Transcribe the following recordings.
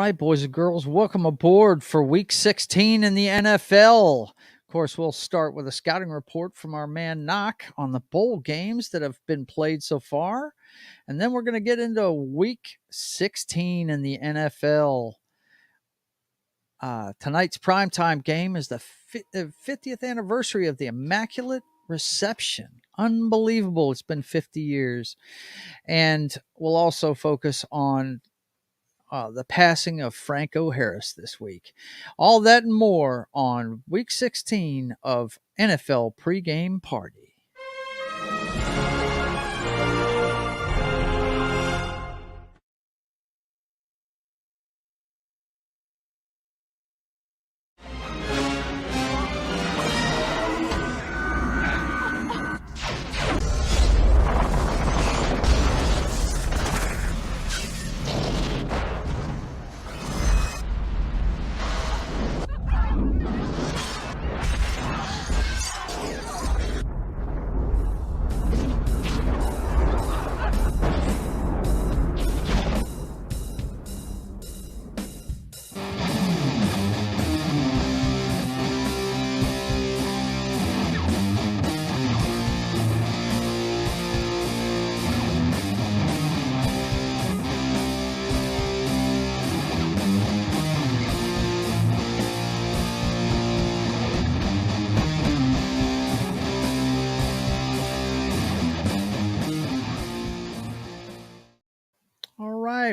right, boys and girls, welcome aboard for Week 16 in the NFL. Of course, we'll start with a scouting report from our man Noc on the bowl games that have been played so far. And then we're going to get into Week 16 in the NFL. Tonight's primetime game is the 50th anniversary of the Immaculate Reception. Unbelievable. It's been 50 years. And we'll also focus on the passing of Franco Harris this week. All that and more on Week 16 of NFL Pregame Party.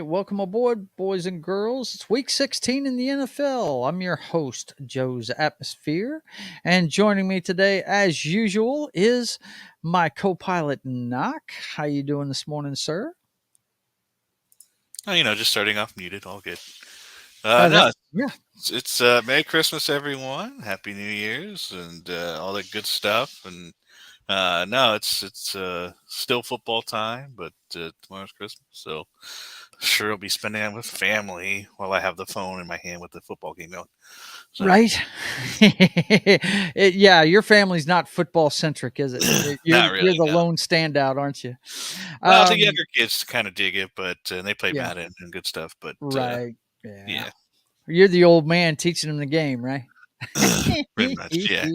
Welcome aboard, boys and girls. It's Week 16 in the NFL. I'm your host, Joe's Atmosphere, and joining me today, as usual, is my co-pilot, Noc. How you doing this morning, sir? Oh, just starting off muted, all good. It's Merry Christmas, everyone. Happy New Year's, and all that good stuff. And it's still football time, but tomorrow's Christmas, so sure I'll be spending time with family while I have the phone in my hand with the football game going. So. Right? Your family's not football centric, is it? Not really. You're the lone standout, aren't you? Well, the younger kids kind of dig it, but they play Madden and good stuff. But right, you're the old man teaching them the game, right? Pretty much, yeah.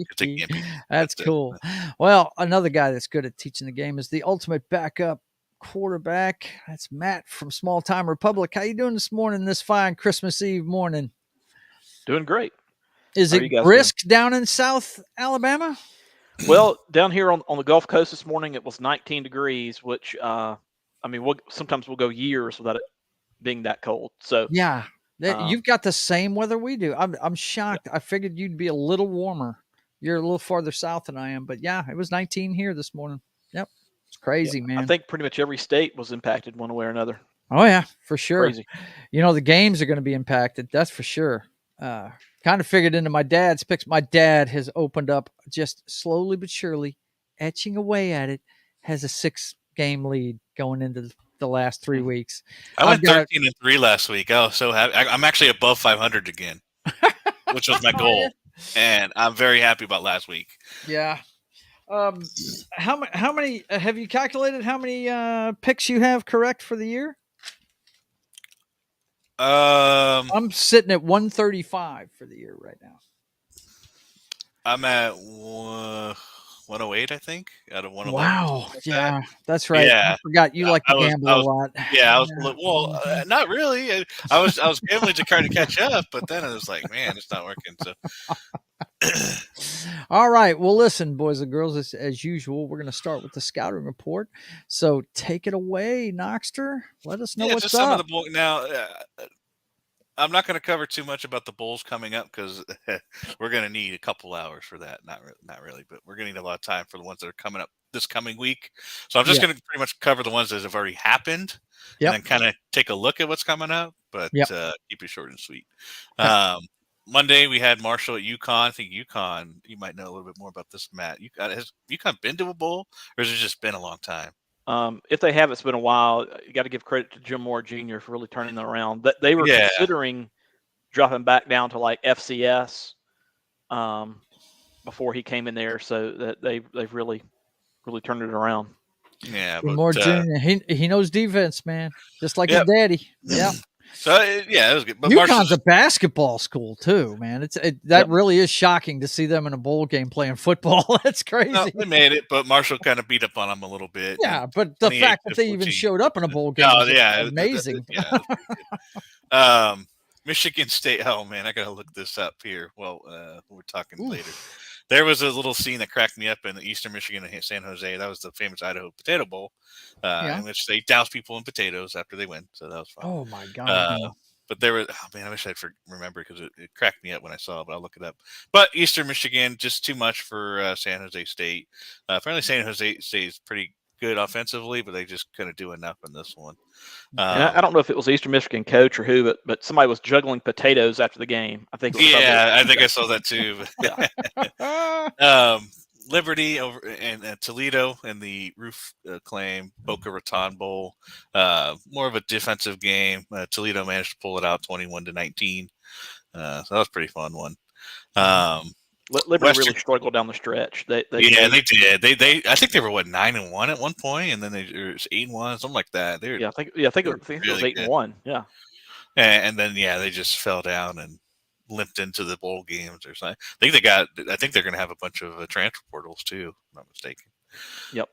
That's cool. Well, another guy that's good at teaching the game is the ultimate backup quarterback. That's Matt from Small Time Republic. How you doing this morning, this fine Christmas Eve morning? Doing great. Is it brisk down in South Alabama? Well, down here on the Gulf Coast this morning, it was 19 degrees, which, sometimes we'll go years without it being that cold. So yeah. You've got the same weather we do. I'm shocked. I figured you'd be a little warmer. You're a little farther south than I am, but yeah, it was 19 here this morning. Yep. It's crazy, man. I think pretty much every state was impacted one way or another. Oh yeah, for sure. Crazy. The games are going to be impacted. That's for sure. Kind of figured into my dad's picks. My dad has opened up just slowly but surely, etching away at it, has a 6-game lead going into the last 3 weeks. I went 13-3 last week. Oh, so happy. I'm actually above 500 again, which was my goal. And I'm very happy about last week. Yeah. How many have you calculated how many picks you have correct for the year? I'm sitting at 135 for the year right now. I'm at 108, I think, out of 111. Wow. Yeah, that's right. Yeah. I forgot you like to gamble a lot. Yeah, I was not really. I was gambling to try to catch up, but then I was like, man, it's not working. So all right. Well, listen, boys and girls, as usual, we're going to start with the scouting report. So take it away, Noxter. Let us know what's just up. Some of the bowl now. I'm not going to cover too much about the Bulls coming up because we're going to need a couple hours for that. Not really, but we're going to need a lot of time for the ones that are coming up this coming week. So I'm just going to pretty much cover the ones that have already happened and then kind of take a look at what's coming up, but keep it short and sweet. Monday, we had Marshall at UConn. I think UConn, you might know a little bit more about this, Matt. Has UConn been to a bowl, or has it just been a long time? If they have, it's been a while. You got to give credit to Jim Moore Jr. for really turning them around. They were considering dropping back down to like FCS before he came in there, so that they've really turned it around. Yeah, Moore Jr. He knows defense, man, just like his daddy. Yeah. So yeah, it was good. But UConn's a basketball school too, man. That Yep. really is shocking to see them in a bowl game playing football. That's crazy. No, they made it, but Marshall kind of beat up on them a little bit. Yeah, but the fact that they even showed up in a bowl game is amazing. Michigan State. Oh man, I gotta look this up here. Well, we're talking later. There was a little scene that cracked me up in Eastern Michigan and San Jose. That was the famous Idaho Potato Bowl, in which they douse people in potatoes after they win. So that was fun. Oh my god! But there was, oh man, I wish I'd remember because it cracked me up when I saw it, but I'll look it up. But Eastern Michigan, just too much for San Jose State. Apparently San Jose State is pretty good offensively, but they just couldn't do enough in this one. And I don't know if it was Eastern Michigan coach or who, but somebody was juggling potatoes after the game. I think. I think I saw that too. Yeah. Liberty over and Toledo in the roof claim Boca Raton Bowl. More of a defensive game. Toledo managed to pull it out 21-19. So that was a pretty fun one. Liberty really struggled down the stretch. They did. They I think they were 9-1 at one point, and then they were 8-1, something like that. I think it was 8-1. Yeah, and then they just fell down and limped into the bowl games or something. I think they're going to have a bunch of transfer portals too, if I'm not mistaken. Yep.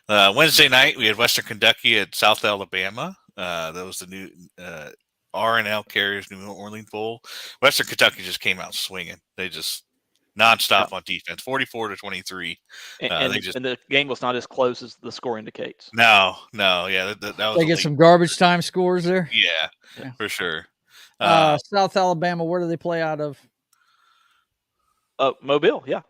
But Wednesday night we had Western Kentucky at South Alabama. That was the new R&L Carriers New Orleans Bowl. Western Kentucky just came out swinging. They just nonstop on defense, 44-23. And the game was not as close as the score indicates. No, yeah, that was. They get some garbage time scores there. Yeah. For sure. South Alabama, where do they play out of? Mobile, yeah.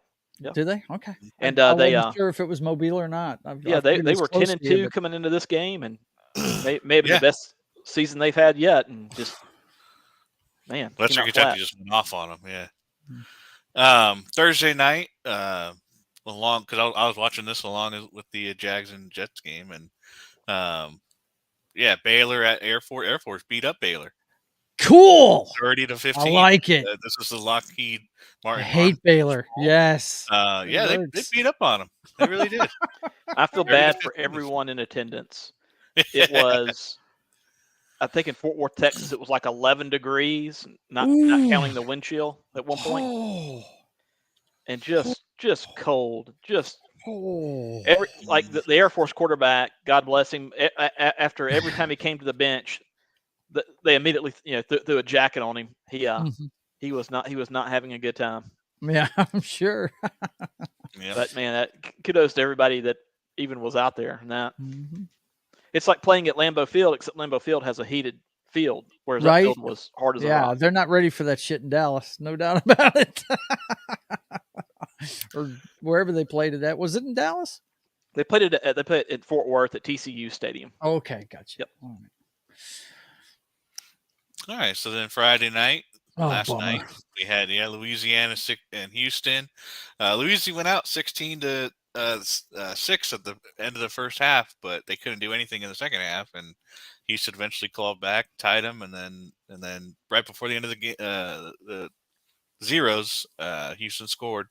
Do they? Okay. And I they wasn't sure if it was Mobile or not. They were 10-2 coming into this game, and maybe the best season they've had yet. And just Western Kentucky just went off on them. Thursday night, along because I was watching this along with the Jags and Jets game, and Baylor at Air Force beat up Baylor. Cool. 30-15. I like it. This was the Lockheed Martin. I hate Baylor. Yes. They beat up on them. They really did. I feel bad for everyone in attendance. It was, I think in Fort Worth, Texas, it was like 11 degrees, not counting the wind chill at one point, and just cold. Like the Air Force quarterback, God bless him. After every time he came to the bench, they immediately threw a jacket on him. He was not having a good time. Yeah, I'm sure. But man, kudos to everybody that even was out there. And that it's like playing at Lambeau Field, except Lambeau Field has a heated field, whereas that field was hard as a rock. They're not ready for that shit in Dallas, no doubt about it. Or wherever they played it at. Was it in Dallas? They played it at Fort Worth at TCU Stadium. Okay, gotcha. Yep. All right, so then Friday night, last night, we had Louisiana and Houston. Louisiana went out 16-6 at the end of the first half, but they couldn't do anything in the second half, and Houston eventually clawed back, tied them, and then right before the end of the game, the zeros, Houston scored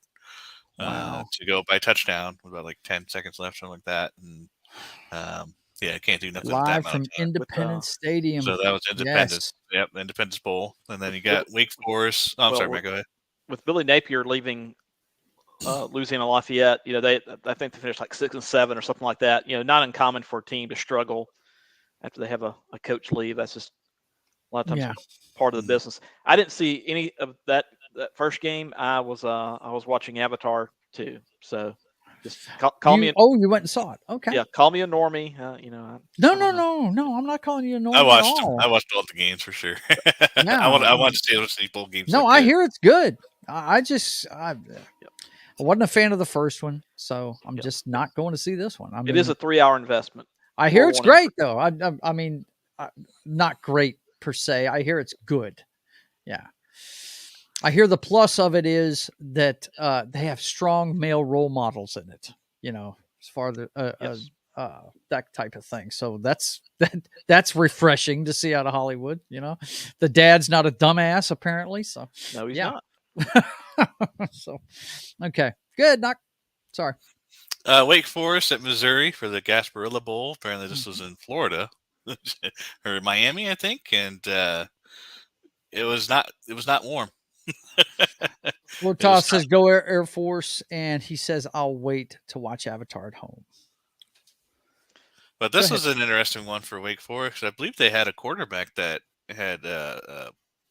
to go by touchdown with about like 10 seconds left, something like that, and can't do nothing. Live from Independence Stadium. So that was Independence. Yes. Yep, Independence Bowl. And then you got Wake Forest. Oh, I'm sorry, Mike, go ahead. With Billy Napier leaving Louisiana Lafayette, I think they finished like 6-7 or something like that. Not uncommon for a team to struggle after they have a coach leave. That's just a lot of times part of the business. I didn't see any of that first game. I was watching Avatar too. So just call me. You went and saw it. Okay. Yeah, call me a normie. No. I'm not calling you a normie. I watched all the games for sure. I want to see those bowl games. No, I hear it's good. I wasn't a fan of the first one, so I'm just not going to see this one. I mean, it is a 3-hour investment. I hear it's great though. I mean, not great per se. I hear it's good. Yeah. I hear the plus of it is that they have strong male role models in it, as far as that type of thing. So that's refreshing to see out of Hollywood. The dad's not a dumbass apparently. So no, he's not. So okay, good. Sorry. Wake Forest at Missouri for the Gasparilla Bowl. Apparently, this was in Florida. or Miami, I think, and it was not warm. Well, It was Toss says go Air Force, and he says I'll wait to watch Avatar at home. But this was an interesting one for Wake Forest. I believe they had a quarterback that had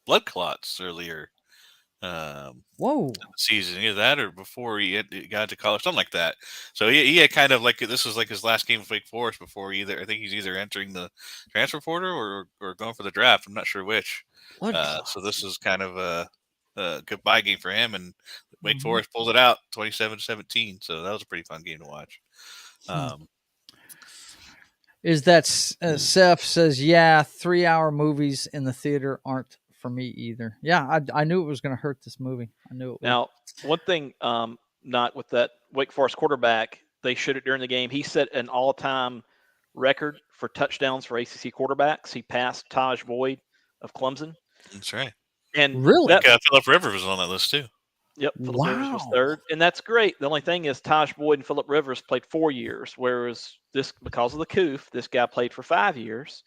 blood clots earlier Whoa. in the season. Either that or before he got to college, something like that. So he had kind of like, this was like his last game with Wake Forest before I think he's either entering the transfer portal or going for the draft. I'm not sure which. So this is kind of a goodbye game for him, and Wake Forest pulls it out 27-17. So that was a pretty fun game to watch. Is that Seth says, yeah, 3-hour movies in the theater aren't for me either. Yeah, I knew it was going to hurt this movie. I knew it. Now, one thing, not with that Wake Forest quarterback, they showed it during the game. He set an all-time record for touchdowns for ACC quarterbacks. He passed Taj Boyd of Clemson. That's right. And really, Phillip Rivers was on that list too. Yep, Phillip Rivers was third, and that's great. The only thing is Taj Boyd and Phillip Rivers played 4 years, whereas because of the COOF, this guy played for 5 years.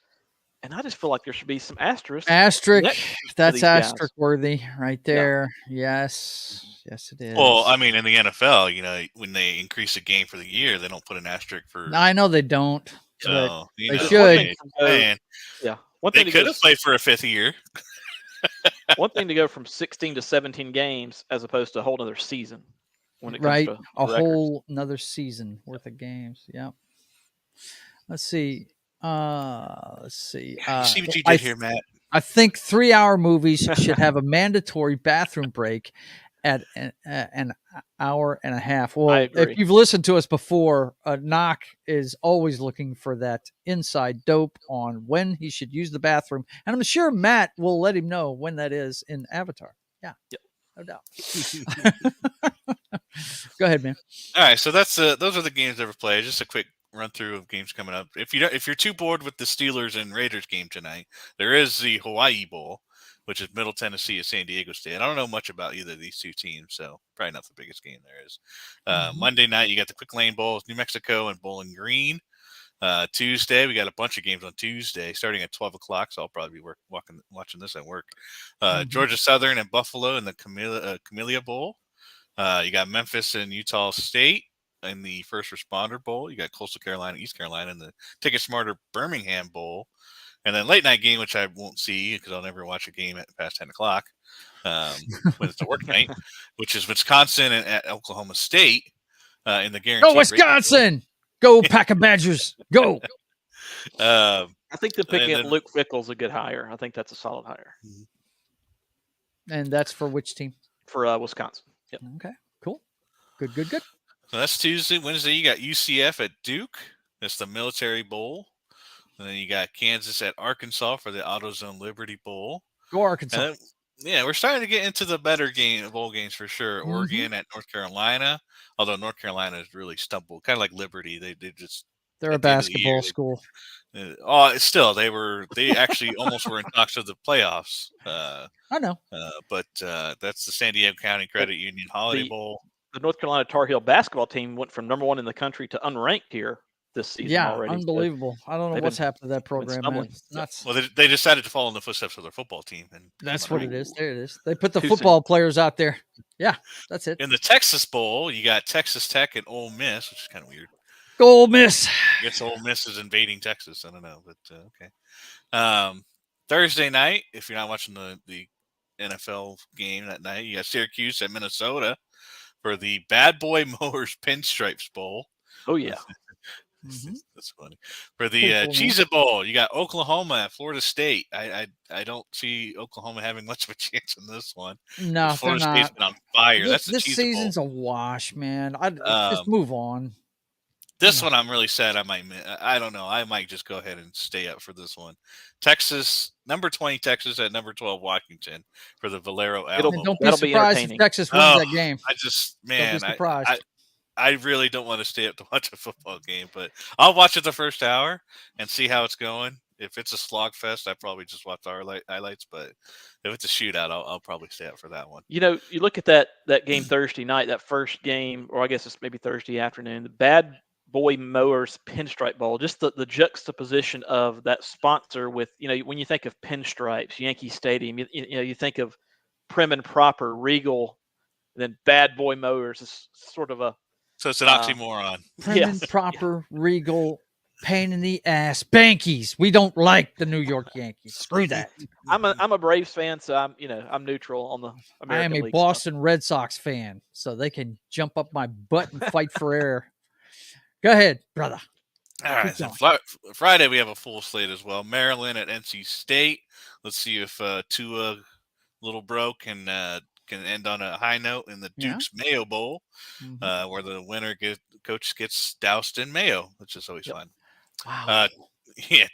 And I just feel like there should be some asterisk. That's asterisk worthy right there. Yeah. Yes, it is. Well, I mean, in the NFL, when they increase a game for the year, they don't put an asterisk for. I know they don't. So they should. Man, yeah, they could have played for a 5th year. One thing to go from 16 to 17 games as opposed to a whole other season when it comes right, to a records. whole another season worth of games. Yeah. Let's see. You see what you did here, Matt? I think 3-hour movies should have a mandatory bathroom break at an hour and a half. Well, if you've listened to us before, Noc is always looking for that inside dope on when he should use the bathroom. And I'm sure Matt will let him know when that is in Avatar. Yeah. Yep. No doubt. Go ahead, man. All right. So those are the games ever played. Just a quick run through of games coming up. If you're too bored with the Steelers and Raiders game tonight, there is the Hawaii Bowl, which is Middle Tennessee at San Diego State. I don't know much about either of these two teams, so probably not the biggest game there is. Monday night, you got the Quick Lane Bowl, New Mexico and Bowling Green. Tuesday, we got a bunch of games on Tuesday, starting at 12 o'clock, so I'll probably be watching this at work. Georgia Southern and Buffalo in the Camellia Bowl. You got Memphis and Utah State in the First Responder Bowl. You got Coastal Carolina, East Carolina in the Ticket Smarter Birmingham Bowl. And then late night game, which I won't see because I'll never watch a game at past 10 o'clock when it's a work night, which is Wisconsin and at Oklahoma State in the guaranteed. Go Wisconsin! Go Pack of Badgers! Go! I think the picking up Luke Fickell's a good hire. I think that's a solid hire. And that's for which team? For Wisconsin. Yep. Okay, cool. Good. So that's Tuesday. Wednesday, you got UCF at Duke. That's the Military Bowl. And then you got Kansas at Arkansas for the AutoZone Liberty Bowl. Go Arkansas. Then, we're starting to get into the better bowl games for sure. Oregon at North Carolina, although North Carolina has really stumbled, kind of like Liberty. They're a basketball school. Still, they actually almost were in talks of the playoffs. I know. But that's the San Diego County Credit Union Holiday Bowl. The North Carolina Tar Heel basketball team went from number 1 in the country to unranked here this season already. Unbelievable. So I don't know what's happened to that program. Nuts. Well, they decided to follow in the footsteps of their football team. And that's what it is. There it is. They put the football players out there. Yeah, that's it. In the Texas Bowl, you got Texas Tech and Ole Miss, which is kind of weird. Go Ole Miss. I guess Ole Miss is invading Texas. I don't know, but okay. Thursday night, if you're not watching the NFL game that night, you got Syracuse at Minnesota for the Bad Boy Mowers Pinstripes Bowl. Oh, yeah. That's funny. For the Cheez-It Bowl, you got Oklahoma at Florida State. I don't see Oklahoma having much of a chance in this one. No, Florida State's been on fire. This season's a wash, man. Just move on. This one I'm really sad. I don't know. I might just go ahead and stay up for this one. Texas, number 20 Texas at number 12 Washington for the Valero Alamo. Don't be surprised if Texas wins that game. Don't be surprised. I really don't want to stay up to watch a football game, but I'll watch it the first hour and see how it's going. If it's a slog fest, I probably just watch our highlights. But if it's a shootout, I'll probably stay up for that one. You look at that game Thursday night, that first game, or I guess it's maybe Thursday afternoon. The Bad Boy Mowers Pinstripe Bowl. Just the juxtaposition of that sponsor with, when you think of pinstripes, Yankee Stadium, you think of prim and proper, regal, and then Bad Boy Mowers is sort of a. So it's an oxymoron. Prim and proper, regal, pain in the ass, Bankies. We don't like the New York Yankees. Screw that. I'm a Braves fan, so I'm neutral on the American I am a League Boston Red Sox fan, so they can jump up my butt and fight for air. Go ahead, brother. All right. So Friday we have a full slate as well. Maryland at NC State. Let's see if Tua Little Bro can end on a high note in the Duke's Mayo Bowl, where the winner coach gets doused in mayo, which is always fun. Wow.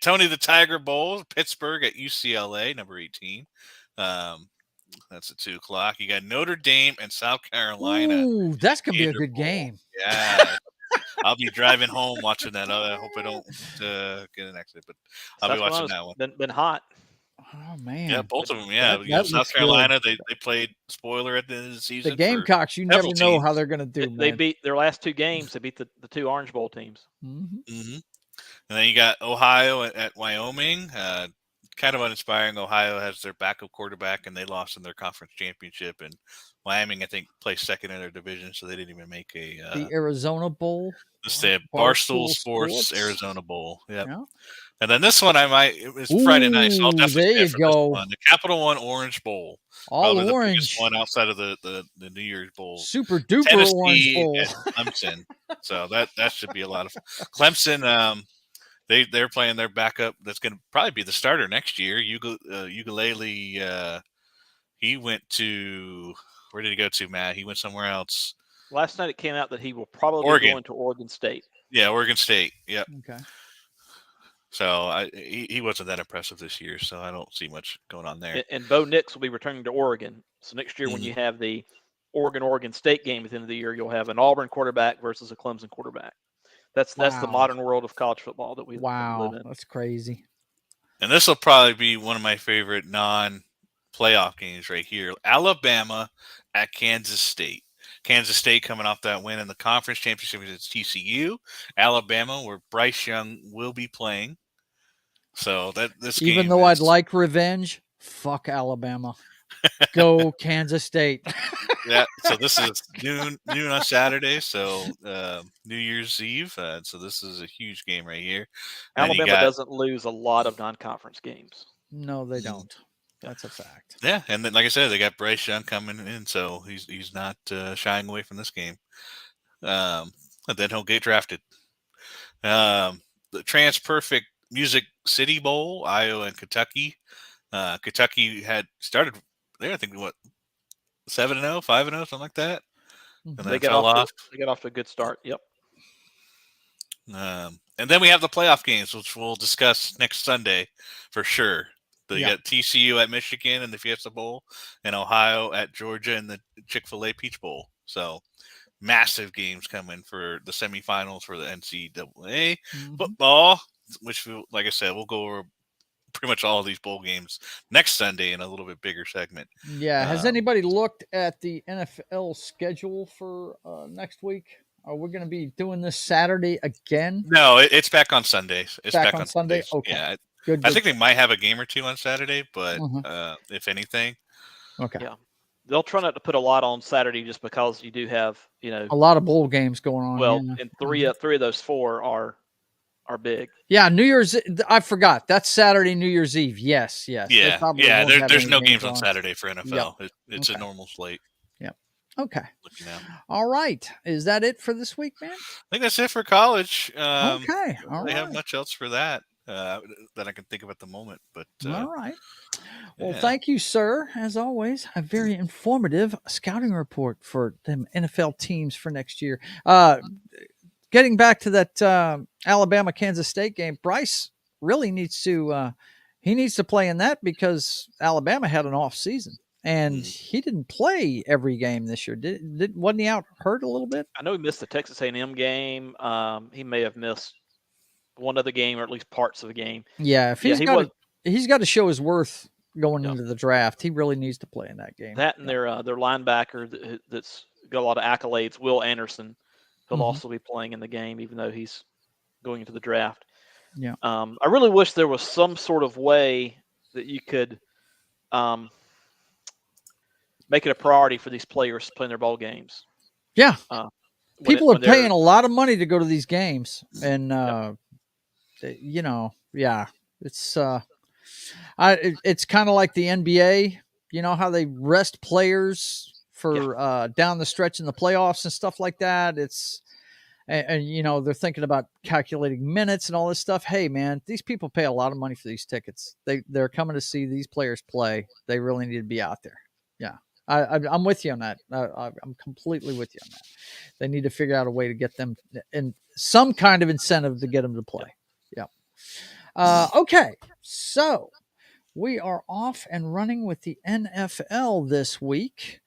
Tony the Tiger Bowl, Pittsburgh at UCLA, number 18. That's at 2:00. You got Notre Dame and South Carolina. Ooh, that's gonna be a good game. Yeah. I'll be driving home watching that. I hope I don't get an accident, but I'll be watching that one. Been hot. Oh man. Yeah, both of them. Yeah, South Carolina. They played spoiler at the end of the season. The Gamecocks, you never know how they're going to do. They beat their last two games. They beat the two Orange Bowl teams. And then you got Ohio at Wyoming. Kind of uninspiring. Ohio has their backup quarterback, and they lost in their conference championship. And Wyoming, I think, placed second in their division, so they didn't even make the Arizona Bowl. The Barstool Sports Arizona Bowl. Yep. Yeah. And then this one, it's Friday night, so I'll definitely there you go. The Capital One Orange Bowl. All probably orange. The biggest one outside of the New Year's Bowl. Super duper Tennessee orange bowl. Clemson. So that should be a lot of fun. Clemson, they're playing their backup. That's going to probably be the starter next year. Ukulele. He went to, where did he go to, Matt? He went somewhere else. Last night it came out that he will probably go into Oregon State. Yeah, Oregon State. Yep. Okay. So he wasn't that impressive this year, so I don't see much going on there. And Bo Nix will be returning to Oregon. So next year when you have the Oregon State game at the end of the year, you'll have an Auburn quarterback versus a Clemson quarterback. That's the modern world of college football that we live in. That's crazy. And this will probably be one of my favorite non-playoff games right here. Alabama at Kansas State. Kansas State coming off that win in the conference championship against TCU. Alabama, where Bryce Young will be playing. So this even though I'd like revenge, fuck Alabama. Go Kansas State. Yeah. So this is noon on Saturday. So New Year's Eve. So this is a huge game right here. Alabama doesn't lose a lot of non-conference games. No, they don't. That's a fact. Yeah, and then, like I said, they got Bryce Young coming in, so he's not shying away from this game. And then he'll get drafted. The Trans-Perfect Music City Bowl, Iowa and Kentucky. Kentucky had started there, I think, 7-0, 5-0, something like that. And then they got off to a good start. Yep. And then we have the playoff games, which we'll discuss next Sunday for sure. You got TCU at Michigan in the Fiesta Bowl, and Ohio at Georgia in the Chick-fil-A Peach Bowl. So massive games coming for the semifinals for the NCAA football, which, like I said, we'll go over pretty much all of these bowl games next Sunday in a little bit bigger segment. Yeah. Has anybody looked at the NFL schedule for next week? Are we going to be doing this Saturday again? No, it's back on Sundays. It's back on Sunday? Sundays. Okay. Yeah. Good. I think they might have a game or two on Saturday, but if anything. Okay. Yeah. They'll try not to put a lot on Saturday just because you do have, a lot of bowl games going on. Well, and three of those four are big. Yeah, New Year's. I forgot. That's Saturday, New Year's Eve. Yes. Yeah. There's no games on Saturday for NFL. Yep. It's a normal slate. Yep. Okay. All right. Is that it for this week, man? I think that's it for college. Okay. All right. They have much else for that. That I can think of at the moment, but all right. Well, thank you, sir. As always, a very informative scouting report for them NFL teams for next year. Getting back to that Alabama Kansas State game, Bryce really needs to play in that because Alabama had an off season and he didn't play every game this year. Wasn't he out hurt a little bit? I know he missed the Texas A&M game. He may have missed one other game or at least parts of the game. Yeah, if he's got to show his worth going into the draft. He really needs to play in that game. That and their linebacker that's got a lot of accolades, Will Anderson. He'll Mhm. also be playing in the game, even though he's going into the draft. Yeah. I really wish there was some sort of way that you could make it a priority for these players playing their ball games. Yeah. People are when they're paying a lot of money to go to these games, and yeah, it's it's kind of like the NBA. You know how they rest players for down the stretch in the playoffs and stuff like that. It's and they're thinking about calculating minutes and all this stuff. Hey, man, these people pay a lot of money for these tickets. They're coming to see these players play. They really need to be out there. Yeah, I'm with you on that. I'm completely with you on that. They need to figure out a way to get them in some kind of incentive to get them to play. Yeah. Okay, so we are off and running with the NFL this week.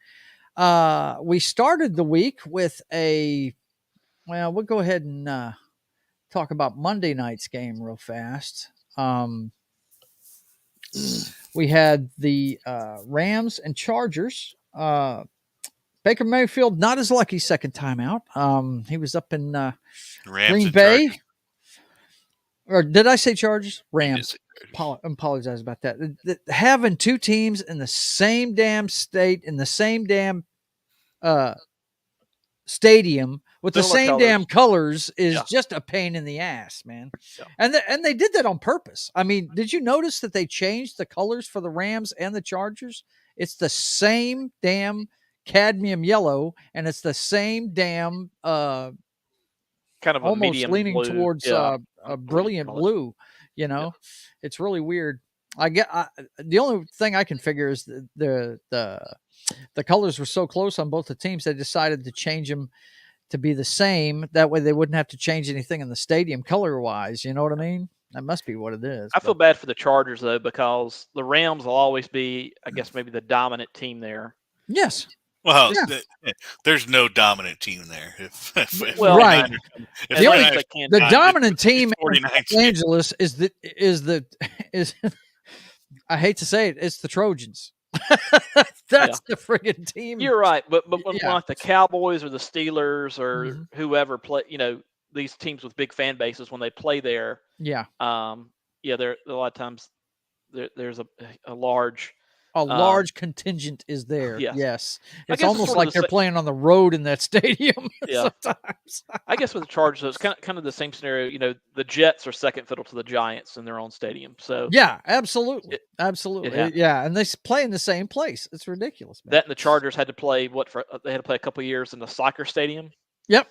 We started the week with we'll go ahead and talk about Monday night's game real fast. We had the Rams and Chargers. Baker Mayfield, not his lucky second time out. He was up in Green Bay. Or did I say Chargers? Rams. Apologize about that. Having two teams in the same damn state, in the same damn stadium with the same damn colors is just a pain in the ass, man. Yeah. And they did that on purpose. I mean, did you notice that they changed the colors for the Rams and the Chargers? It's the same damn cadmium yellow, and it's the same damn kind of almost medium leaning blue. towards a brilliant blue. It's really weird. The only thing I can figure is the colors were so close on both the teams, they decided to change them to be the same. That way they wouldn't have to change anything in the stadium color-wise. You know what I mean? That must be what it is. I feel bad for the Chargers, though, because the Rams will always be, I guess, maybe the dominant team there. Yes. Well, there's no dominant team there. Right. The dominant team in Los Angeles is I hate to say it, it's the Trojans. That's the friggin' team. You're right, but when like the Cowboys or the Steelers or whoever play, these teams with big fan bases, when they play there, there a lot of times there's a large contingent is there. Yes. Yes. It's almost like they're playing on the road in that stadium sometimes. I guess with the Chargers, it's kind of the same scenario. The Jets are second fiddle to the Giants in their own stadium. So yeah, absolutely. Yeah, and they play in the same place. It's ridiculous, man. That and the Chargers had to play they had to play a couple of years in the soccer stadium. Yep.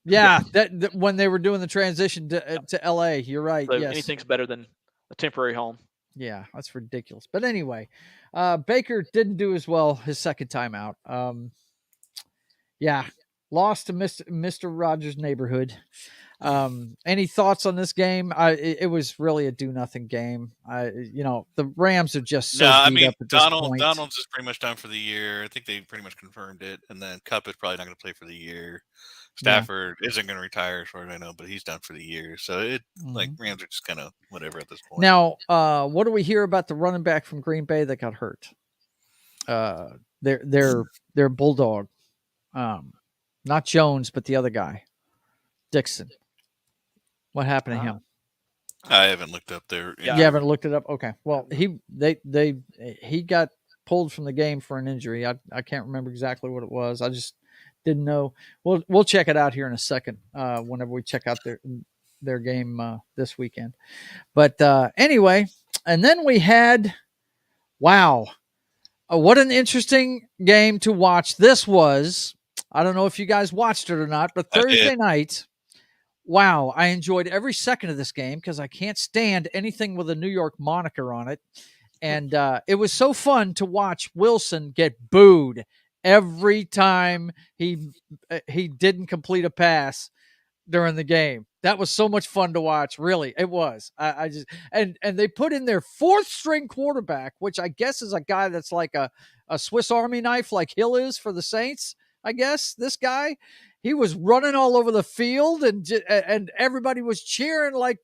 Yeah, that when they were doing the transition to LA, you're right. So yes. Anything's better than a temporary home. Yeah, that's ridiculous. But anyway, Baker didn't do as well his second time out. Lost to Mr. Rogers' neighborhood. Any thoughts on this game? It was really a do-nothing game. The Rams are just so beat up at this point. Donald's is pretty much done for the year. I think they pretty much confirmed it. And then Kupp is probably not going to play for the year. Stafford isn't going to retire, as far as I know, but he's done for the year. So Rams are just kind of whatever at this point. Now, what do we hear about the running back from Green Bay that got hurt? Their bulldog, not Jones, but the other guy, Dixon. What happened to him? I haven't looked up there. You haven't looked it up? Okay. Well, he got pulled from the game for an injury. I can't remember exactly what it was. I just didn't know. We'll check it out here in a second. Whenever we check out their game this weekend. But anyway, and then we had, what an interesting game to watch this was. I don't know if you guys watched it or not, but Thursday night, I enjoyed every second of this game because I can't stand anything with a New York moniker on it. And it was so fun to watch Wilson get booed every time he didn't complete a pass during the game. That was so much fun to watch. Really, it was. I just and they put in their fourth string quarterback, which I guess is a guy that's like a Swiss Army knife, like Hill is for the Saints. I guess this guy, he was running all over the field, and everybody was cheering like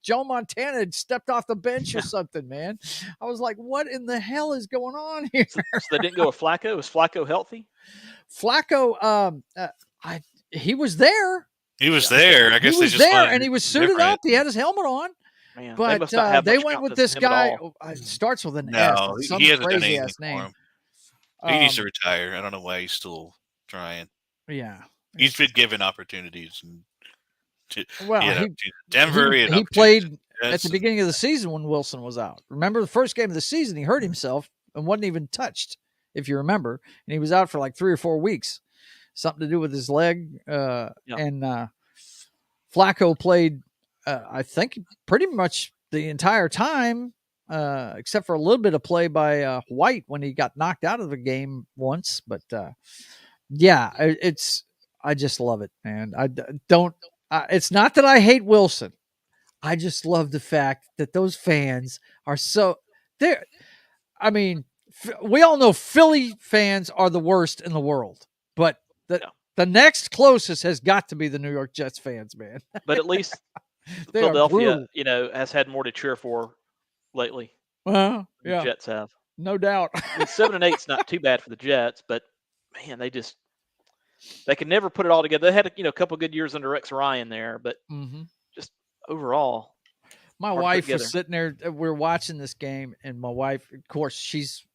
Joe Montana had stepped off the bench or something. Man, I was like, what in the hell is going on here? So they didn't go with Flacco. Was Flacco healthy? Flacco, he was there. He was there. I He guess they was just there, wanted and he was suited different. up. He had his helmet on. Man, they But must not have they much went with confidence this in him at guy. all. It starts with an S. No, It's some he hasn't done crazy anything ass for name. him. He needs to retire. I don't know why he's still trying. Yeah, He's been given opportunities. well, Denver. he played at Jets the beginning of the season when Wilson was out. Remember the first game of the season, he hurt himself and wasn't even touched, if you remember, and he was out for like 3 or 4 weeks, something to do with his leg. And Flacco played, I think, pretty much the entire time, except for a little bit of play by White when he got knocked out of the game once. But I just love it, man. It's not that I hate Wilson. I just love the fact that those fans are so there. I mean, we all know Philly fans are the worst in the world, but the next closest has got to be the New York Jets fans, man. But at least Philadelphia, has had more to cheer for lately. The Jets have, no doubt. 7-8's not too bad for the Jets, but man, they can never put it all together. They had a couple good years under Rex Ryan there, but just overall. My wife was sitting there. We're watching this game, and my wife, of course, she's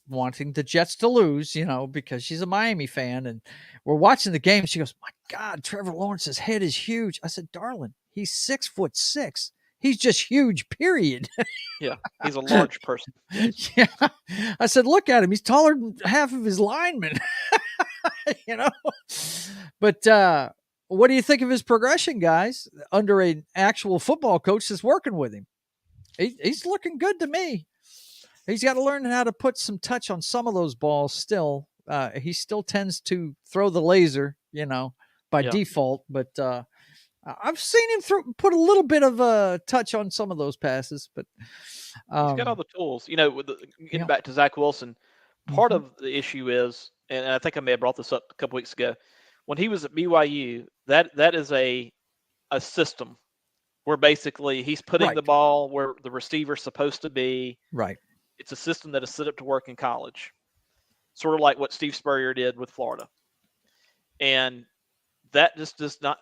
wanting the Jets to lose, because she's a Miami fan. And we're watching the game. She goes, "My God, Trevor Lawrence's head is huge." I said, "Darling, he's 6'6". He's just huge, period. Yeah, he's a large person. Yeah. I said, "Look at him. He's taller than half of his linemen." But what do you think of his progression, guys, under an actual football coach that's working with him? He's looking good to me. He's got to learn how to put some touch on some of those balls still. He still tends to throw the laser, by default. But I've seen him put a little bit of a touch on some of those passes. But he's got all the tools. Getting back to Zach Wilson, part of the issue is, and I think I may have brought this up a couple weeks ago, when he was at BYU, that is a system where basically he's putting the ball where the receiver's supposed to be. Right. It's a system that is set up to work in college, sort of like what Steve Spurrier did with Florida. And that just does not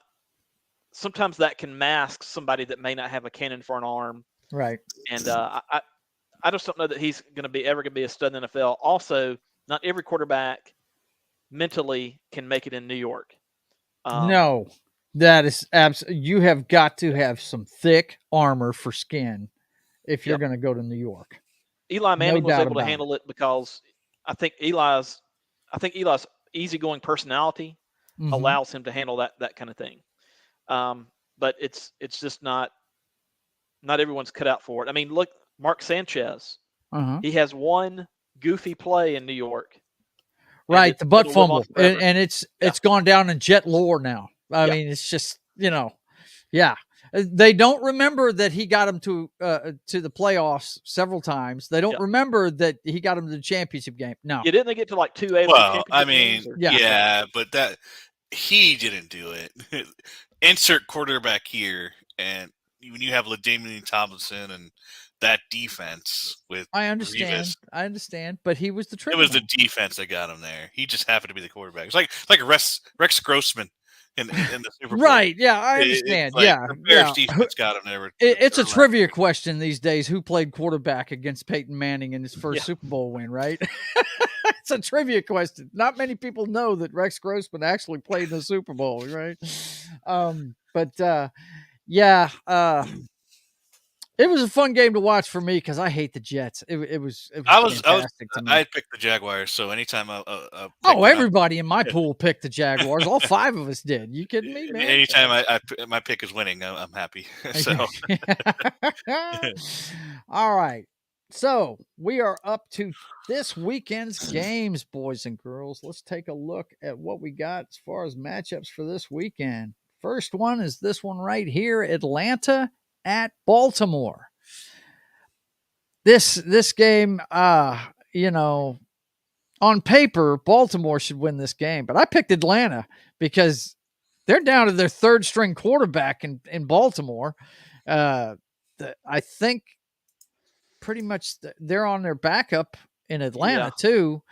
– sometimes that can mask somebody that may not have a cannon for an arm. Right. And I just don't know that he's going to be ever going to be a stud in the NFL. Also, not every quarterback mentally can make it in New York. No, that is absolutely. You have got to have some thick armor for skin if you're going to go to New York. Eli Manning was able to handle it because I think Eli's easygoing personality allows him to handle that kind of thing. But it's just not everyone's cut out for it. I mean, look, Mark Sanchez. He has one goofy play in New York. Right, the butt fumble, and it's gone down in Jet lore now. I mean, it's just they don't remember that he got him to the playoffs several times. They don't remember that he got him to the championship game. No, didn't they get to like 2 A? Well, I mean, but that he didn't do it. Insert quarterback here, and when you have LaDainian Tomlinson and that defense with I understand, but he was the trigger. It was the defense that got him there. He just happened to be the quarterback. It's like Rex Grossman in the Super Bowl. Right, yeah, I understand. The Bears defense got him there. It's a trivia question these days. Who played quarterback against Peyton Manning in his first Super Bowl win, right? It's a trivia question. Not many people know that Rex Grossman actually played in the Super Bowl, right? It was a fun game to watch for me because I hate the Jets. It was fantastic to me. I picked the Jaguars, so anytime everybody in my pool picked the Jaguars. All 5 of us did. You kidding me, man? Anytime my pick is winning, I'm happy. So, all right. So we are up to this weekend's games, boys and girls. Let's take a look at what we got as far as matchups for this weekend. First one is this one right here, Atlanta at Baltimore. This game, on paper, Baltimore should win this game, but I picked Atlanta because they're down to their third string quarterback in Baltimore. I think pretty much they're on their backup in Atlanta too.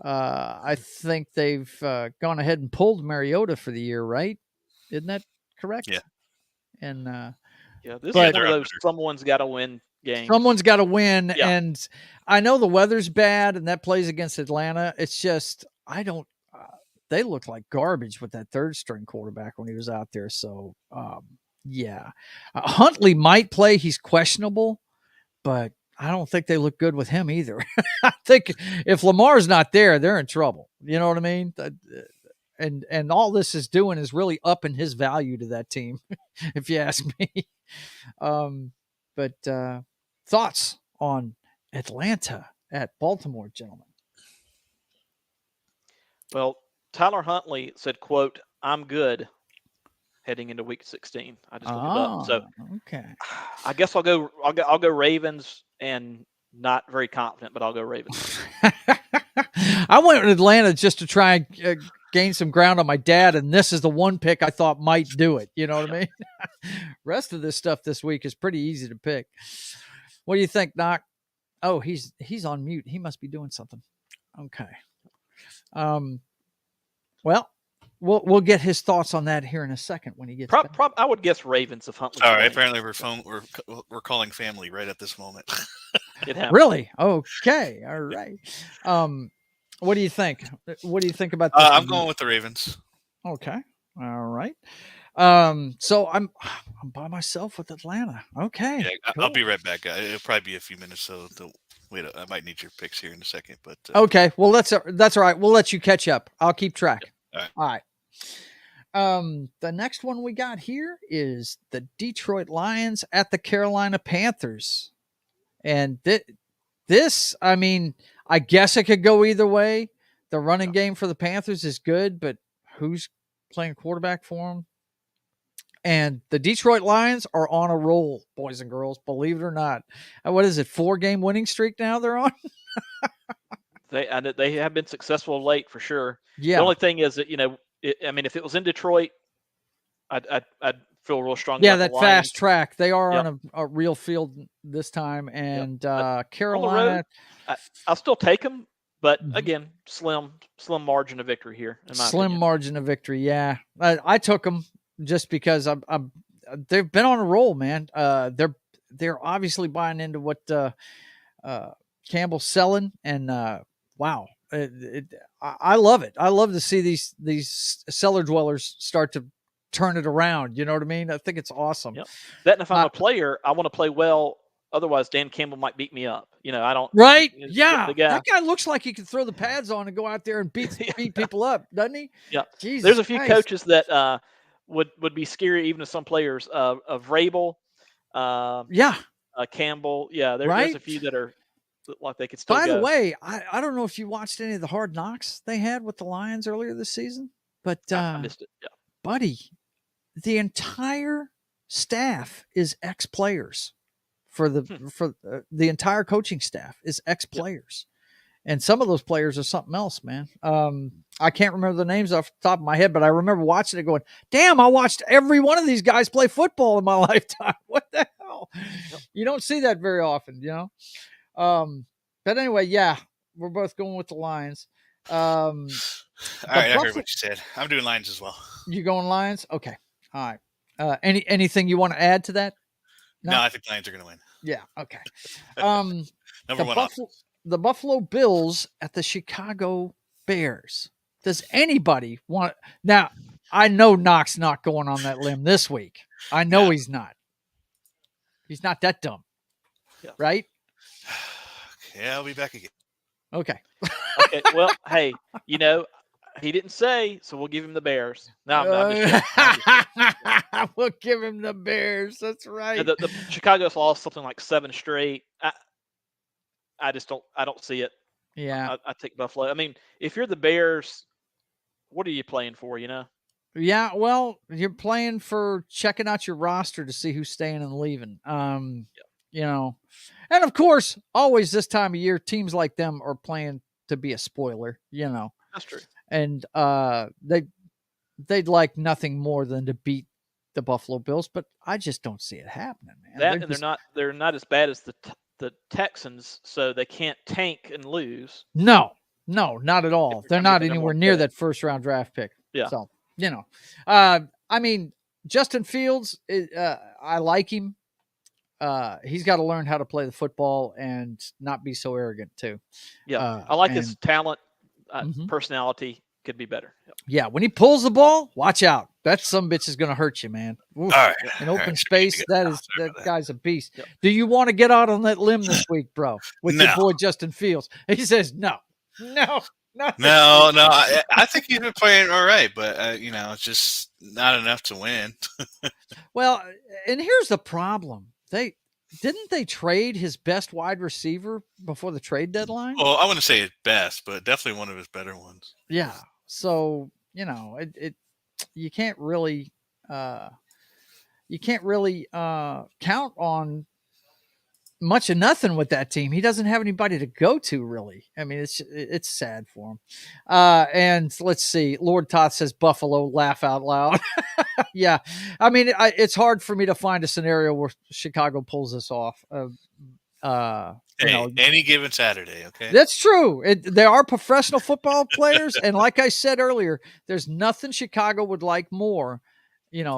I think they've gone ahead and pulled Mariota for the year, right? Isn't that correct? Yeah. And Yeah, this Yeah, is one they're of out those someone's got to win games. someone's got to win. Yeah. And I know the weather's bad, and that plays against Atlanta. It's just I don't. They look like garbage with that third string quarterback when he was out there. So yeah, Huntley might play. He's questionable, but I don't think they look good with him either. I think if Lamar's not there, they're in trouble. You know what I mean? And all this is doing is really upping his value to that team, if you ask me. But thoughts on Atlanta at Baltimore, gentlemen? Well, Tyler Huntley said, "quote I'm good." Heading into Week 16, I just looked it up. So, okay. I guess I'll go Ravens, and not very confident, but I'll go Ravens. I went to Atlanta just to try and gain some ground on my dad, and this is the one pick I thought might do it. You know what I mean? Rest of this stuff this week is pretty easy to pick. What do you think, Noc? Oh, he's on mute. He must be doing something. Okay. Well, we'll get his thoughts on that here in a second when he gets back. I would guess Ravens if Huntley. All right. Apparently, we're calling family right at this moment. It happened. Really? Okay. All right. What do you think? What do you think about this? I'm going with the Ravens. Okay. All right. So I'm by myself with Atlanta. Okay. Yeah, cool. I'll be right back. It'll probably be a few minutes, so wait. I might need your picks here in a second, but okay. Well, that's all right. We'll let you catch up. I'll keep track. Yeah. All right. The next one we got here is the Detroit Lions at the Carolina Panthers. And this, I mean, I guess it could go either way. The running game for the Panthers is good, but who's playing quarterback for them? And the Detroit Lions are on a roll, boys and girls, believe it or not. What is it, 4-game winning streak now they're on? They have been successful late for sure. Yeah. The only thing is that, I mean, if it was in Detroit, I'd feel real strong. Yeah, about that fast track. They are Yep. on a real field this time. And Carolina. On the road, I'll still take them, but Mhm. again, slim margin of victory here. In my Slim opinion. margin of victory. Yeah, I took them just because they've been on a roll, man. They're obviously buying into what Campbell's selling, and wow, I love it. I love to see these cellar dwellers start to turn it around. You know what I mean? I think it's awesome. Yep. That, and if I'm a player, I want to play well. Otherwise, Dan Campbell might beat me up. I don't. Right? Yeah. The guy. That guy looks like he can throw the pads on and go out there and beat people up, doesn't he? Yeah. Jesus There's a few Christ. coaches that would be scary even to some players. Of Vrabel. Yeah. Campbell. Yeah. There's a few that are like they could still. By go. the way, I don't know if you watched any of the Hard Knocks they had with the Lions earlier this season, but I missed it. Yeah. buddy, the entire staff is ex-players. For the entire coaching staff is ex-players, and some of those players are something else, man. I can't remember the names off the top of my head, but I remember watching it, going, "Damn, I watched every one of these guys play football in my lifetime." What the hell? Yep. You don't see that very often, But anyway, yeah, we're both going with the Lions. All right, I heard what you said. I'm doing Lions as well. You going Lions? Okay, all right. Anything you want to add to that? No, I think Lions are going to win. Yeah. Okay. The Buffalo Bills at the Chicago Bears. Does anybody want? Now, I know Noc's not going on that limb this week. I know he's not. He's not that dumb. Yeah. Right? Yeah, I'll be back again. Okay. Okay. Well, hey, he didn't say, so we'll give him the Bears. No, we'll give him the Bears. That's right. The Chicago's lost something like 7 straight. I just don't. I don't see it. Yeah. I take Buffalo. I mean, if you're the Bears, what are you playing for? Yeah. Well, you're playing for checking out your roster to see who's staying and leaving. And of course, always this time of year, teams like them are playing to be a spoiler. That's true. And they'd like nothing more than to beat the Buffalo Bills, but I just don't see it happening, man. They're not as bad as the Texans, so they can't tank and lose. No, No, not at all. If They're you're gonna not get the number anywhere one near pick. that first round draft pick. Yeah. So, I mean, Justin Fields, I like him. He's got to learn how to play the football and not be so arrogant too. Yeah. I like his And talent, Mhm. personality could be better. Yep. yeah, when he pulls the ball, watch out. That some bitch is going to hurt you, man. Oof. All right. In All open right. space, Sorry that about that. guy's a beast. Yep. Do you want to get out on that limb this week, bro? With your No. boy Justin Fields? He says no. Not this No, week. no. I think he's been playing all right, but it's just not enough to win. Well, and here's the problem. Didn't they trade his best wide receiver before the trade deadline? Well, I wouldn't say his best, but definitely one of his better ones. Yeah. So, you can't really count on much of nothing with that team. He doesn't have anybody to go to, really. I mean, it's sad for him. And let's see. Lord Toth says Buffalo, laugh out loud. Yeah. I mean, it's hard for me to find a scenario where Chicago pulls this off. Any given Saturday, okay? That's true. They are professional football players. And like I said earlier, there's nothing Chicago would like more,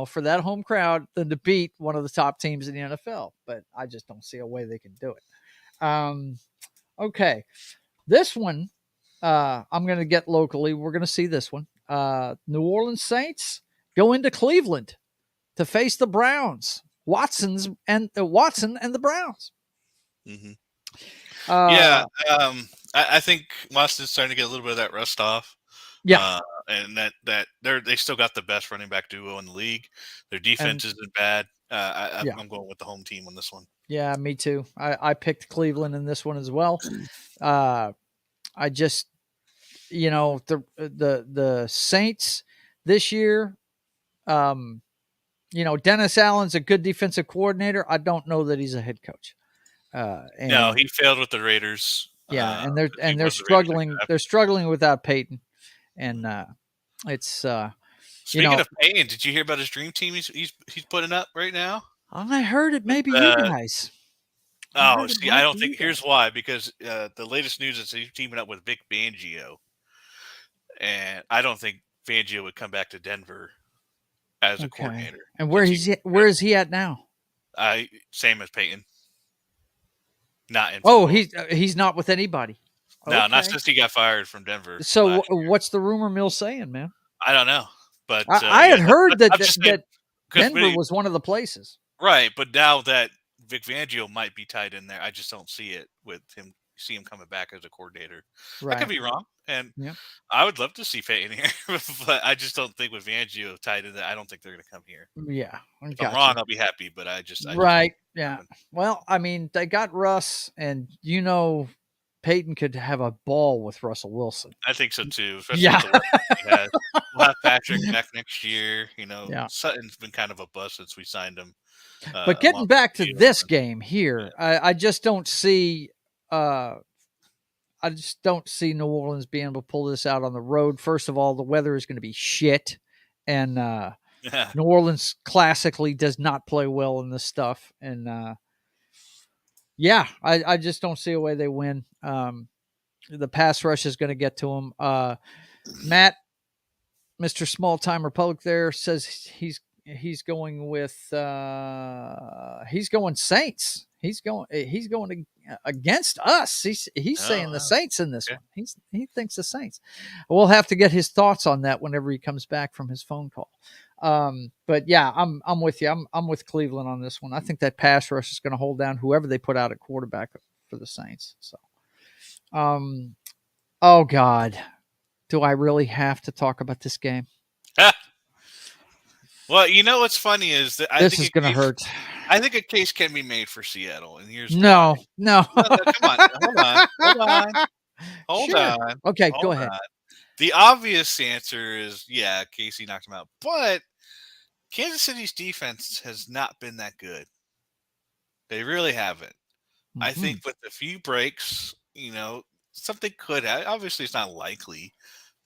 for that home crowd than to beat one of the top teams in the NFL. But I just don't see a way they can do it. Okay. This one, I'm going to get locally. We're going to see this one. New Orleans Saints go into Cleveland to face the Browns. Watson and the Browns. Mm-hmm. Uh, I think Watson's starting to get a little bit of that rust off. Yeah. And that they still got the best running back duo in the league. Their defense isn't bad. I'm going with the home team on this one. Yeah, me too. I picked Cleveland in this one as well. I just, the Saints this year, Dennis Allen's a good defensive coordinator. I don't know that he's a head coach. No, he failed with the Raiders. Yeah, and they're struggling. They're struggling without Peyton, and it's Speaking of Peyton, did you hear about his dream team he's putting up right now? I heard it. Maybe you guys. I don't think. Here's why: because the latest news is he's teaming up with Vic Fangio, and I don't think Fangio would come back to Denver as a coordinator. And where is he at now? Same as Peyton. Not in. Oh, he's not with anybody. No, not since he got fired from Denver. So what's the rumor mill saying, man? I don't know, but I had heard that Denver was one of the places. Right, but now that Vic Fangio might be tied in there, I just don't see it with him. See him coming back as a coordinator. Right. I could be wrong, and I would love to see Peyton here, but I just don't think with Fangio tied in there, I don't think they're going to come here. Yeah, if I'm wrong, I'll be happy, but I just yeah. Well, I mean, they got Russ, and Peyton could have a ball with Russell Wilson. I think so too. Especially with the work he has. We'll have Patrick back next year. Sutton's been kind of a bust since we signed him. But getting back to this game here, I just don't see. I just don't see New Orleans being able to pull this out on the road. First of all, the weather is going to be shit, and New Orleans classically does not play well in this stuff. And I just don't see a way they win. The pass rush is going to get to them. Matt, Mr. Small Time Republic, there says he's going with he's going Saints. He's going against us. He's saying the Saints in this one. He thinks the Saints. We'll have to get his thoughts on that whenever he comes back from his phone call. But yeah, I'm with you. I'm with Cleveland on this one. I think that pass rush is going to hold down whoever they put out at quarterback for the Saints. So, oh God, do I really have to talk about this game? Well, what's funny is that this is going to hurt. I think a case can be made for Seattle, and here's no. Come on, hold on. Okay, go ahead. The obvious answer is Casey knocked him out, but Kansas City's defense has not been that good. They really haven't. Mm-hmm. I think with a few breaks, something could happen. Obviously, it's not likely,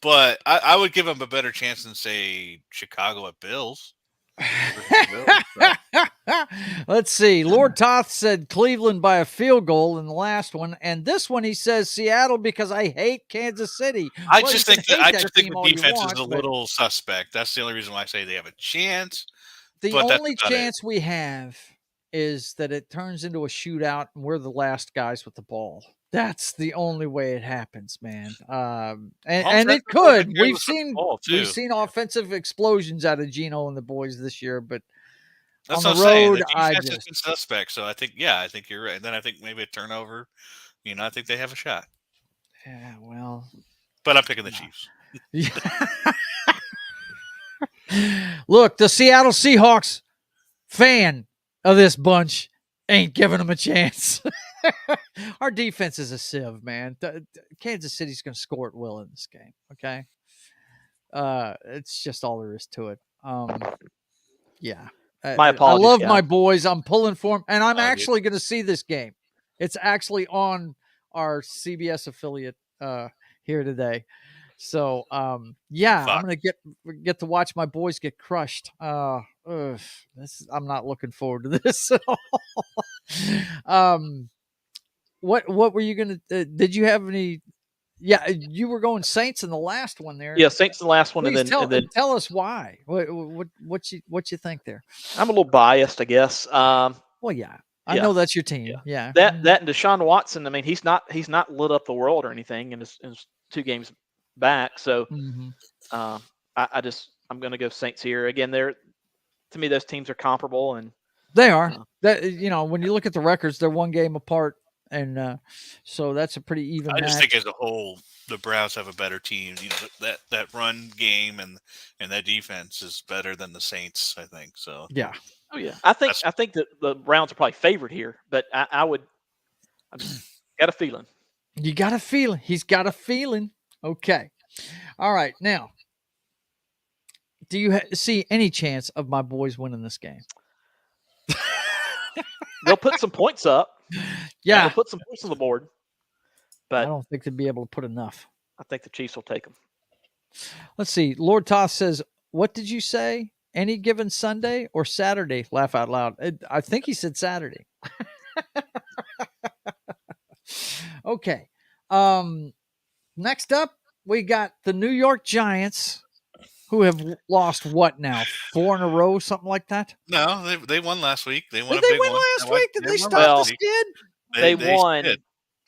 but I would give them a better chance than say Chicago at Bills. Let's see. Lord Toth said Cleveland by a field goal in the last one, and this one he says Seattle because I hate Kansas City. I Well, just you think can that hate that team the all you defense want, is a but little suspect. That's the only reason why I say they have a chance. the But that's only about it. chance we have is that it turns into a shootout and we're the last guys with the ball. That's the only way it happens, man. And it could. We've seen offensive explosions out of Gino and the boys this year, but that's on what the I'm saying. road, The I defense has just been suspect. So I think you're right. And then I think maybe a turnover. I think they have a shot. yeah, well, But I'm picking the Chiefs. Look, the Seattle Seahawks fan of this bunch ain't giving them a chance. Our defense is a sieve, man. Kansas City's going to score at will in this game. Okay, it's just all there is to it. Yeah, My I apologies, love guys. my boys. I'm pulling for them, and I'm Oh, actually going to see this game. It's actually on our CBS affiliate here today. So yeah, I'm gonna get to watch my boys get crushed. I'm not looking forward to this at all. What were you gonna? Did you have any? Yeah, you were going Saints in the last one there. Yeah, Saints in the last one, Please and then tell us why. What you think there? I'm a little biased, I guess. Well, yeah, I Yeah. know that's your team. Yeah, That and Deshaun Watson. I mean, he's not lit up the world or anything in his 2 games back. So Mhm. I'm going to go Saints here again. To me, those teams are comparable, and They are. That when you look at the records, they're one game apart, and so that's a pretty even I match. just think as a whole, the Browns have a better team. That run game and that defense is better than the Saints. I think so. Yeah. Oh yeah, I think that the Browns are probably favored here, but I just got a feeling. You got a feeling. He's got a feeling. Okay. All right. Now, do you see any chance of my boys winning this game? They'll put some points up. Yeah. They'll put some points on the board. But I don't think they'd be able to put enough. I think the Chiefs will take them. Let's see. Lord Toss says, what did you say? Any given Sunday or Saturday? Laugh out loud. I think he said Saturday. Okay. Next up, we got the New York Giants, who have lost what now? 4 in a row, something like that? No, they won last week. They won Did a they big win one. last week? Did they stop the skid? They won. Did.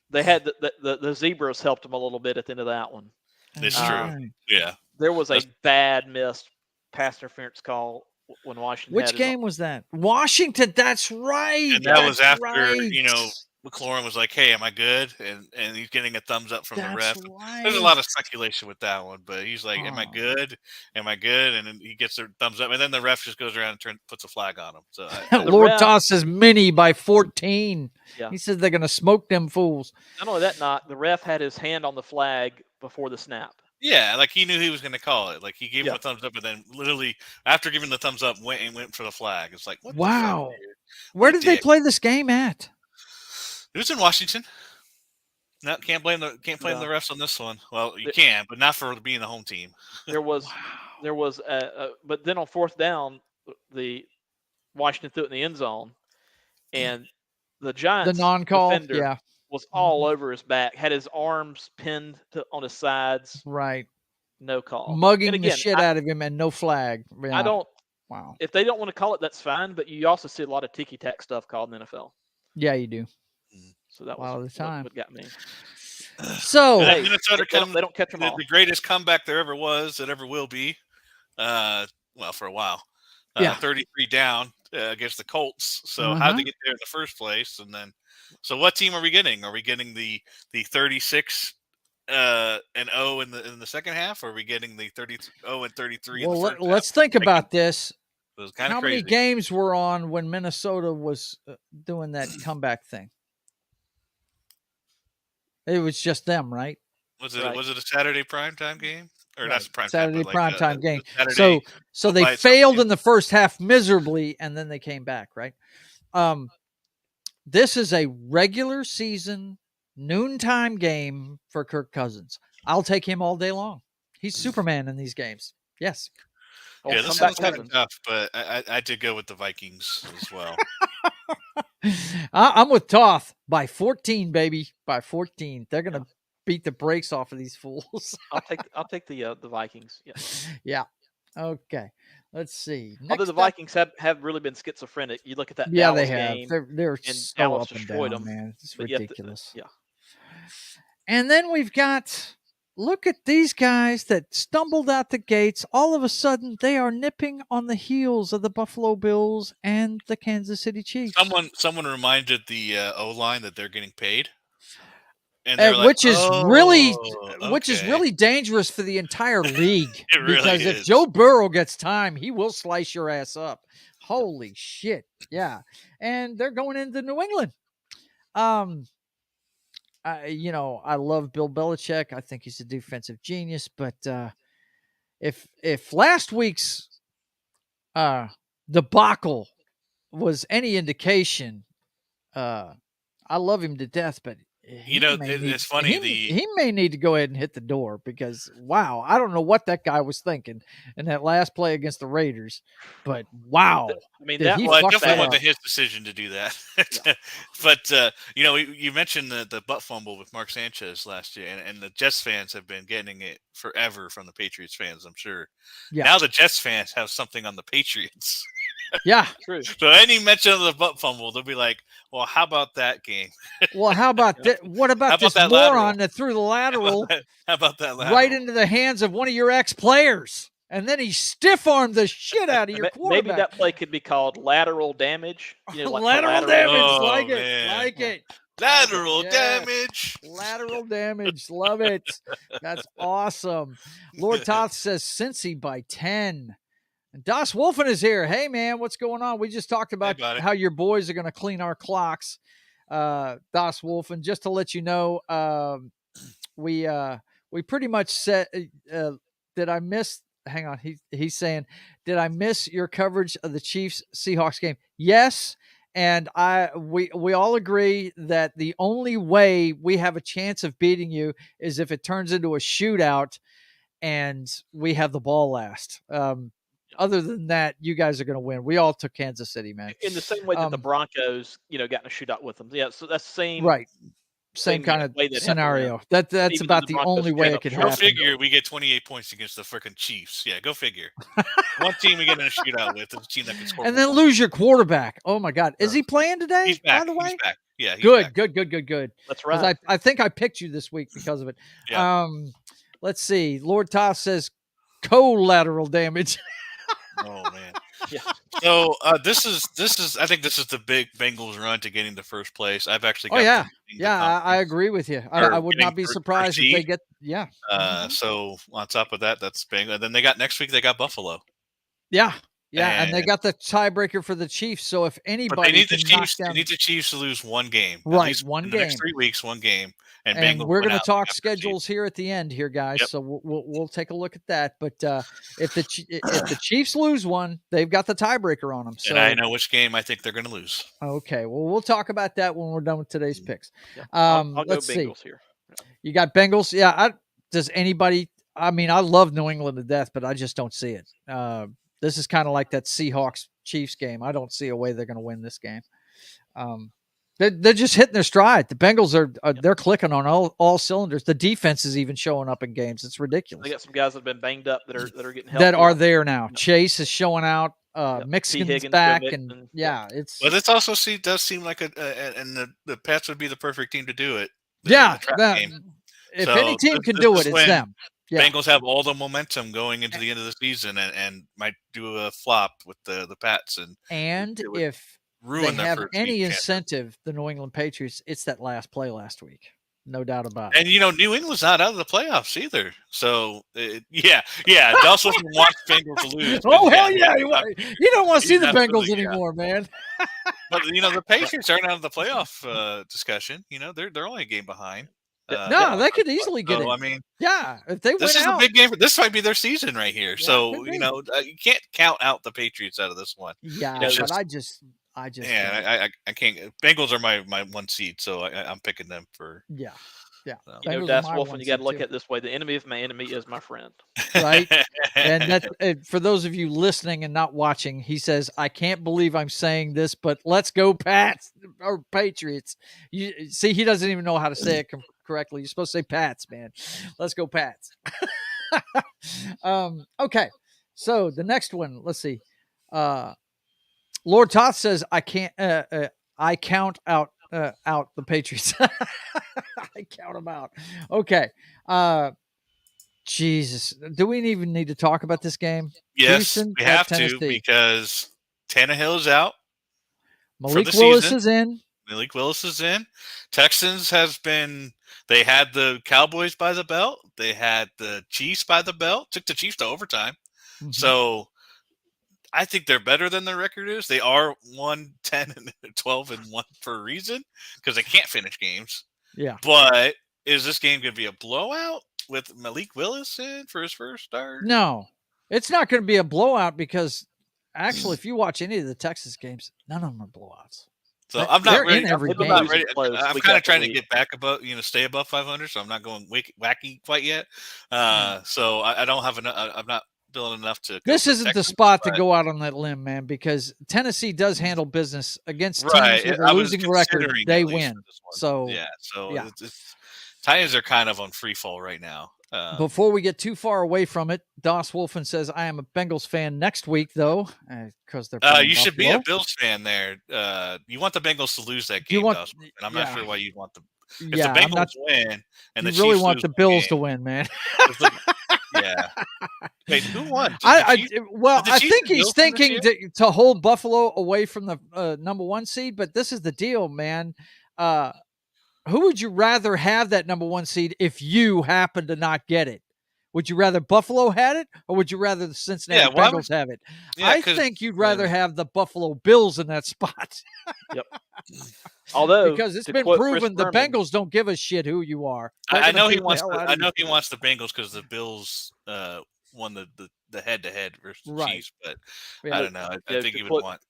They had the Zebras helped them a little bit at the end of that one. It's true. Yeah. There was a bad missed pass interference call when Washington. Which game was that? Washington. That's right. And that was after McLaurin was like, "Hey, am I good?" And he's getting a thumbs up from the ref. Right. There's a lot of speculation with that one, but he's like, "Am I good? Am I good?" And then he gets a thumbs up, and then the ref just goes around and puts a flag on him. So Lord Toss says mini by 14. Yeah. He says they're going to smoke them fools. Not only that, the ref had his hand on the flag before the snap. Yeah, like he knew he was going to call it. Like he gave him a thumbs up, and then literally after giving the thumbs up, went for the flag. It's like, what wow. the fuck, where did they play this game at? It was in Washington. No, can't blame the refs on this one. Well, you can, but not for being the home team. There was, but then on 4th down, the Washington threw it in the end zone, and the Giants defender was all over his back, had his arms pinned on his sides. Right. No call. Mugging the shit out of him and no flag. Yeah. I don't. Wow. If they don't want to call it, that's fine. But you also see a lot of ticky-tack stuff called in the NFL. Yeah, you do. So that was a lot of the time. What got me. So Minnesota they don't catch them all. The greatest comeback there ever was, that ever will be. For a while. 33 down against the Colts. So how'd they get there in the first place? And then, so what team are we getting? Are we getting the 36 and 0 in the second half? Or are we getting the 0 and 33? Well, in the first let's half? think about this. It was kind of crazy. How many games were on when Minnesota was doing that comeback thing? It was just them, right? Was it a Saturday primetime game? Or not Saturday primetime game. Saturday, so they failed in the first half miserably, and then they came back, right? This is a regular season noontime game for Kirk Cousins. I'll take him all day long. He's Superman in these games. Yes. Oh, Yeah, this comeback one's kind of Cousins. tough, but I did go with the Vikings as well. I'm with Toth by 14, baby. By 14. They're going to beat the brakes off of these fools. I'll take the Vikings. Yeah. Yeah. Okay. Let's see. Although Next the up, Vikings have really been schizophrenic. You look at that yeah, they Dallas have. game, They're and so Dallas up and destroyed down, them. man. It's But yet, ridiculous. yeah. And then we've got, look at these guys that stumbled out the gates. All of a sudden, they are nipping on the heels of the Buffalo Bills and the Kansas City Chiefs. Someone reminded the O line that they're getting paid, and they were like, which is really dangerous for the entire league. It really because if is. Joe Burrow gets time, he will slice your ass up. Holy shit. Yeah. And they're going into New England. I love Bill Belichick. I think he's a defensive genius, but if last week's debacle was any indication, I love him to death, but it's funny. He may need to go ahead and hit the door because, wow, I don't know what that guy was thinking in that last play against the Raiders, but wow. I mean, Did that he Well, it fuck definitely that wasn't up? his decision to do that. Yeah. But you mentioned the butt fumble with Mark Sanchez last year, and the Jets fans have been getting it forever from the Patriots fans, I'm sure. Yeah. Now the Jets fans have something on the Patriots. Yeah. True. So any mention of the butt fumble, they'll be like, "Well, how about that game? Well, how about that? What How about about this that moron lateral? that threw the lateral How about that lateral?" right into the hands of one of your ex-players? And then he stiff-armed the shit out of your quarterback. Maybe that play could be called lateral damage. Like lateral damage. Oh, like it. man. Like Yeah. it. Lateral Yeah. damage. Lateral damage. Love it. That's awesome. Lord Toth says Cincy by 10. And Das Wolfen is here. Hey, man, what's going on? We just talked about buddy. how your boys are going to clean our clocks. Das Wolfen, just to let you know, we pretty much said, did I miss? Hang on. He's saying, did I miss your coverage of the Chiefs Seahawks game? Yes. And we all agree that the only way we have a chance of beating you is if it turns into a shootout and we have the ball last. Other than that, you guys are going to win. We all took Kansas City, man. In the same way that the Broncos, got in a shootout with them. Yeah, so that's same. Right. Same kind of scenario. That's Even about the the Broncos only way came it up could short. Go happen. figure we get 28 points against the freaking Chiefs. Yeah, go figure. One team we get in a shootout with is a team that can score. And then lose your quarterback. Oh my God. Is he playing today? He's back. By the way? He's back. Yeah, he's Good. back. That's right. I think I picked you this week because of it. Yeah. Let's see. Lord Toth says collateral damage. Oh man. Yeah. So this is I think this is the big Bengals run to getting to first place. I've actually got yeah. them winning the Yeah, I conference. agree with you. Or I would not be getting surprised first if they seed. get So on top of that, that's Bengals. And then they got next week they got Buffalo. Yeah. And they And- got the tiebreaker for the Chiefs. So if anybody But they need the can knock Chiefs. down, They need the Chiefs to lose one game. At Right, least one in the next game. 3 weeks, one game. And and Bengals we're win going to out, talk they got their seed. schedules here at the end here, guys. Yep. So we'll take a look at that. But if the Chiefs lose one, they've got the tiebreaker on them. So And I know which game I think they're going to lose. okay, well we'll talk about that when we're done with today's picks. Yeah. I'll go Let's see. Bengals here. You got Bengals. Yeah. Does anybody? I mean, I love New England to death, but I just don't see it. This is kind of like that Seahawks Chiefs game. I don't see a way they're going to win this game. They're just hitting their stride. The Bengals they're clicking on all cylinders. The defense is even showing up in games. It's ridiculous. They got some guys that have been banged up that are getting help. That are there now. Chase is showing out. T. Mexican's Higgins, back, Joe and Mixon. yeah, it's But it also does seem like and the Pats would be the perfect team to do it. yeah. The trap game. If So any team this- can this do is it, it's when them. Yeah. Bengals have all the momentum going into the end of the season and might do a flop with the Pats and And it would if ruin they their have first any week chances. incentive, the New England Patriots, it's that last play last week. No doubt about it. And New England's not out of the playoffs either. So Dawson wants Bengals to lose. but Oh hell yeah! You don't want to see he's the Bengals absolutely, yeah. anymore, man. But the Patriots aren't out of the playoff discussion. They're only a game behind. No, they could easily get so, in. I mean, Yeah, if they this win is out, a big game. This might be their season right here. Yeah, So could be. you can't count out the Patriots out of this one. yeah, it's but just- I just Yeah, I can't. Bengals are my one seed, so I'm picking them for. yeah. Yeah. So. You know, Bengals are Das my Wolfen, one you got to seed, look too. at it this way: the enemy of my enemy is my friend. Right. And that, for those of you listening and not watching, he says, "I can't believe I'm saying this, but let's go Pats or Patriots." You see, he doesn't even know how to say it correctly. You're supposed to say Pats, man. Let's go Pats. Okay. So the next one, let's see. Lord Toth says, "I can't. I count out the Patriots. I count them out." Okay. Jesus, do we even need to talk about this game? Yes, Houston we at have to Tennessee. because Tannehill's out for Malik the Willis season. is in. Malik Willis is in. Texans has been. They had the Cowboys by the belt. They had the Chiefs by the belt. Took the Chiefs to overtime. Mhm. So I think they're better than their record is. They are 1-10 and 12 and 1 for a reason because they can't finish games. Yeah. But is this game going to be a blowout with Malik Willis in for his first start? No, it's not going to be a blowout because actually, if you watch any of the Texas games, none of them are blowouts. So I'm not They're ready. in every They've been game. I'm not losing ready. close I'm week kind of after trying to week. get back above, stay above 500. So I'm not going wacky quite yet. So I don't have enough. I'm not feeling enough to. This go for isn't the Texans, spot to but- go out on that limb, man, because Tennessee does handle business against Right. teams with a I was losing record. considering They at least win. for this one. So yeah. So yeah. it's Titans are kind of on free fall right now. Before we get too far away from it, Das Wolfen says, "I am a Bengals fan next week, though, because they're playing you should be Buffalo." a Bills fan there. You want the Bengals to lose that Do you game, want- Dawson, and I'm yeah. not sure why you'd want the. If Yeah, the I'm Bengals not. win and You the really Chiefs want lose the one Bills game, to win, man. yeah. Wait, who won? Did I the Chiefs- well, did the I Chiefs think and he's Bills win this thinking year? to hold Buffalo away from the number one seed, but this is the deal, man. Who would you rather have that number one seed if you happen to not get it? Would you rather Buffalo had it, or would you rather the Cincinnati Yeah, why Bengals have it? Yeah, I 'cause, think you'd rather have the Buffalo Bills in that spot. Yep. Although, because it's to been quote Chris proven the Berman, Bengals don't give a shit who you are. They're I gonna know he beat the wants. hell out I of know you. he wants the Bengals because the Bills won the head-to-head versus the Right. Chiefs, but Yeah. I don't know. I think to he would quote- want.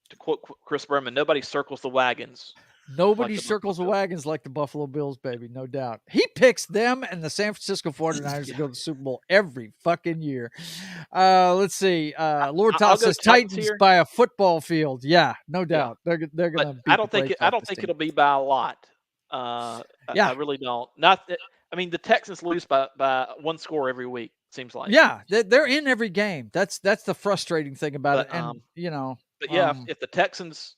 To quote Chris Berman, nobody circles the wagons. Nobody Like the circles the Buffalo wagons like the Buffalo Bills, baby, no doubt. He picks them and the San Francisco 49ers to go to the Super Bowl every fucking year. Let's see. Lord I'll Todd go says Titans Titans here. by a football field. Yeah, no doubt. They're But gonna beat I don't the think brakes I off don't this think team. it'll be by a lot. Yeah. I really don't. Not that, I mean, the Texans lose by one score every week. Seems like. Yeah, they're in every game. That's the frustrating thing about But, it. And But yeah, if the Texans,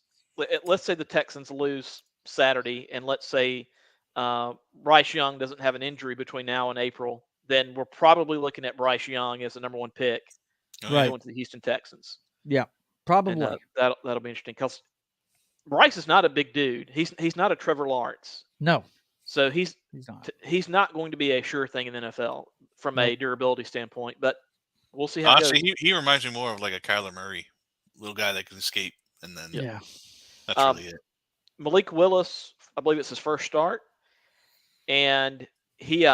let's say the Texans lose Saturday, and let's say Bryce Young doesn't have an injury between now and April, then we're probably looking at Bryce Young as the number one pick, Right. going to the Houston Texans. Yeah, probably. And, that'll be interesting because Bryce is not a big dude. He's not a Trevor Lawrence. No, So he's not. he's not going to be a sure thing in the NFL from a durability standpoint. But we'll see how Honestly, it goes. he reminds me more of like a Kyler Murray, little guy that can escape, and then Yeah. that's really it. Malik Willis, I believe it's his first start, and he's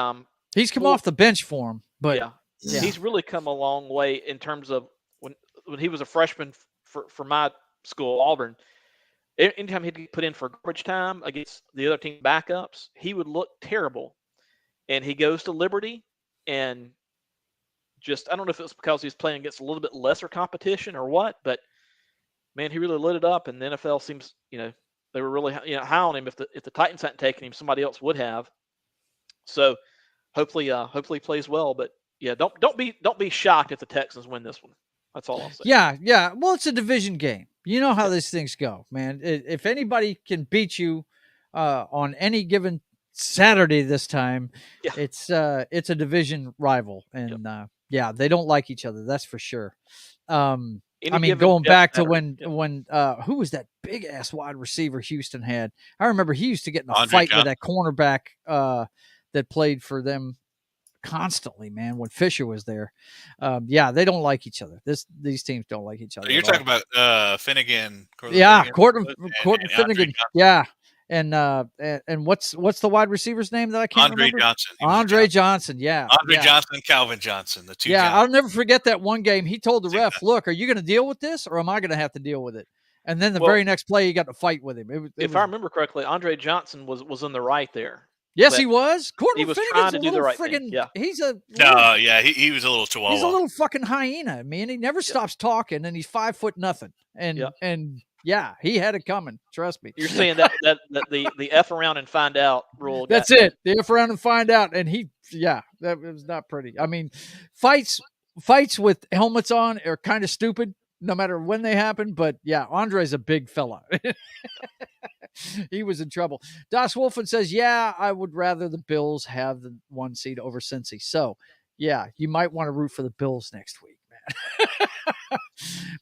come off the bench for him, but yeah, he's really come a long way in terms of when he was a freshman for my school, Auburn. Anytime he'd get put in for garbage time against the other team backups, he would look terrible. And he goes to Liberty, and just I don't know if it was because he's playing against a little bit lesser competition or what, but man, he really lit it up. And the NFL seems, they were really high on him. If the Titans hadn't taken him, somebody else would have. So hopefully he plays well. But yeah, don't be shocked if the Texans win this one. That's all I'll say. Yeah. Well, it's a division game. You know how these things go, man. If anybody can beat you on any given Saturday this time, it's a division rival, and they don't like each other. That's for sure. I mean, going back to when who was that big ass wide receiver Houston had? I remember he used to get in a fight with that cornerback that played for them constantly, man, when Fisher was there. They don't like each other. These teams don't like each other. You're talking about Finnegan. Courtland Finnegan. Yeah. And what's the wide receiver's name that I can't remember? Andre Johnson. Yeah. Johnson and Calvin Johnson, the two. Yeah, I'll never forget that one game. He told the ref, "Look, are you going to deal with this, or am I going to have to deal with it?" And then the very next play, he got to fight with him. If I remember correctly, Andre Johnson was in the right there. Yes, But he was. he Courtland was Finnegan's trying a to do the little right thing. friggin' Yeah. he's a No, yeah, he was a little chihuahua. he's a little fucking hyena, man. He never stops talking, and he's 5 foot nothing. And yeah, he had it coming. Trust me. You're saying that the F around and find out rule. That's it. The F around and find out. And that was not pretty. I mean, fights with helmets on are kind of stupid, no matter when they happen. But yeah, Andre's a big fella. He was in trouble. Das Wolfen says, yeah, I would rather the Bills have the 1 seed over Cincy. So yeah, you might want to root for the Bills next week, man.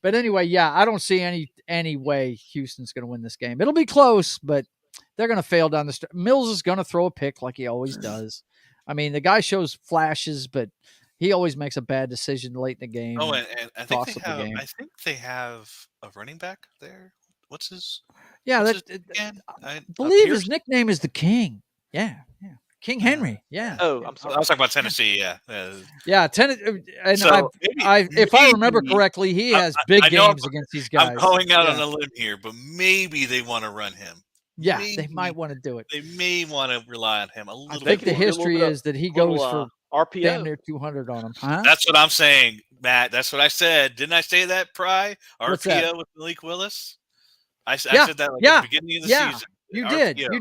But anyway, yeah, I don't see any way Houston's going to win this game. It'll be close, but they're going to fail down the stretch. Mills is going to throw a pick like he always does. I mean, the guy shows flashes, but he always makes a bad decision late in the game. Oh, and I think they have a running back there. What's his? Yeah, what's his again? I believe his nickname is the King. Yeah. King Henry. Yeah. Oh, I'm sorry. I was talking about Tennessee. Yeah. Yeah, Tennessee. And So if I remember correctly, he has big games against these guys. I'm going out on a limb here, but maybe they want to run him. Yeah, they might want to do it. They may want to rely on him a little bit. I think the history is that he goes for RPO. damn near 200 on him. Huh? That's what I'm saying, Matt. That's what I said. Didn't I say that, Pry? RPO with Malik Willis? I said that at the beginning of the season. You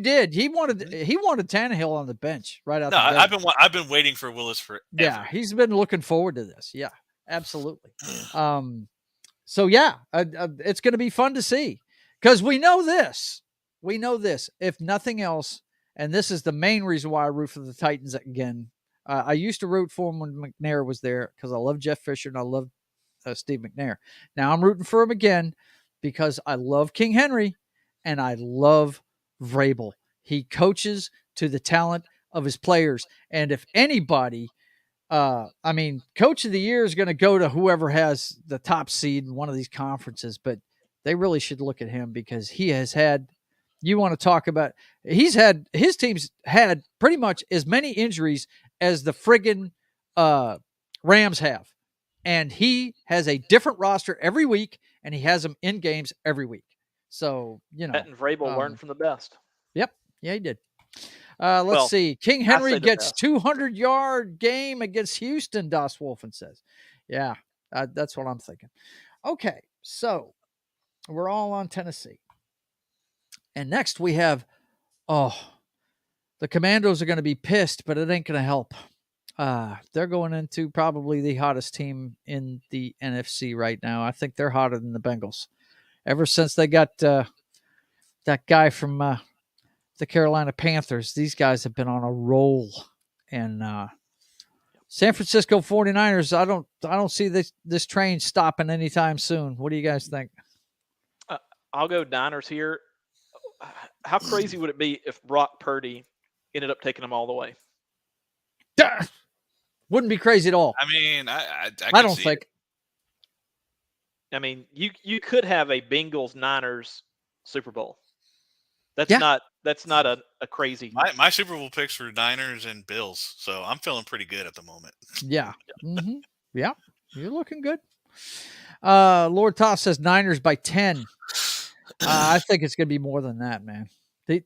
did. He wanted Tannehill on the bench right out. I've been waiting for Willis for. Yeah, he's been looking forward to this. Yeah, absolutely. So yeah, it's going to be fun to see because we know this. If nothing else, and this is the main reason why I root for the Titans again. I used to root for him when McNair was there because I love Jeff Fisher and I love Steve McNair. Now I'm rooting for him again because I love King Henry and I love Vrabel. He coaches to the talent of his players. And if anybody, Coach of the Year is going to go to whoever has the top seed in one of these conferences, but they really should look at him because he has had, his team's had pretty much as many injuries as the friggin' Rams have. And he has a different roster every week, and he has them in games every week. So, and Vrabel learned from the best. Yep. Yeah, he did. Let's see. King Henry gets 200-yard game against Houston, Das Wolfen says. Yeah, that's what I'm thinking. Okay, so we're all on Tennessee. And next we have, the Commandos are going to be pissed, but it ain't going to help. They're going into probably the hottest team in the NFC right now. I think they're hotter than the Bengals. Ever since they got that guy from the Carolina Panthers, these guys have been on a roll. And San Francisco 49ers, I don't see this train stopping anytime soon. What do you guys think? I'll go Niners here. How crazy would it be if Brock Purdy ended up taking them all the way? Wouldn't be crazy at all. I mean, I don't think. I mean, you could have a Bengals Niners Super Bowl. That's not a crazy. My Super Bowl picks were Niners and Bills, so I'm feeling pretty good at the moment. Yeah. Mm-hmm. Yeah, you're looking good. Lord Toff says Niners by 10. I think it's going to be more than that, man.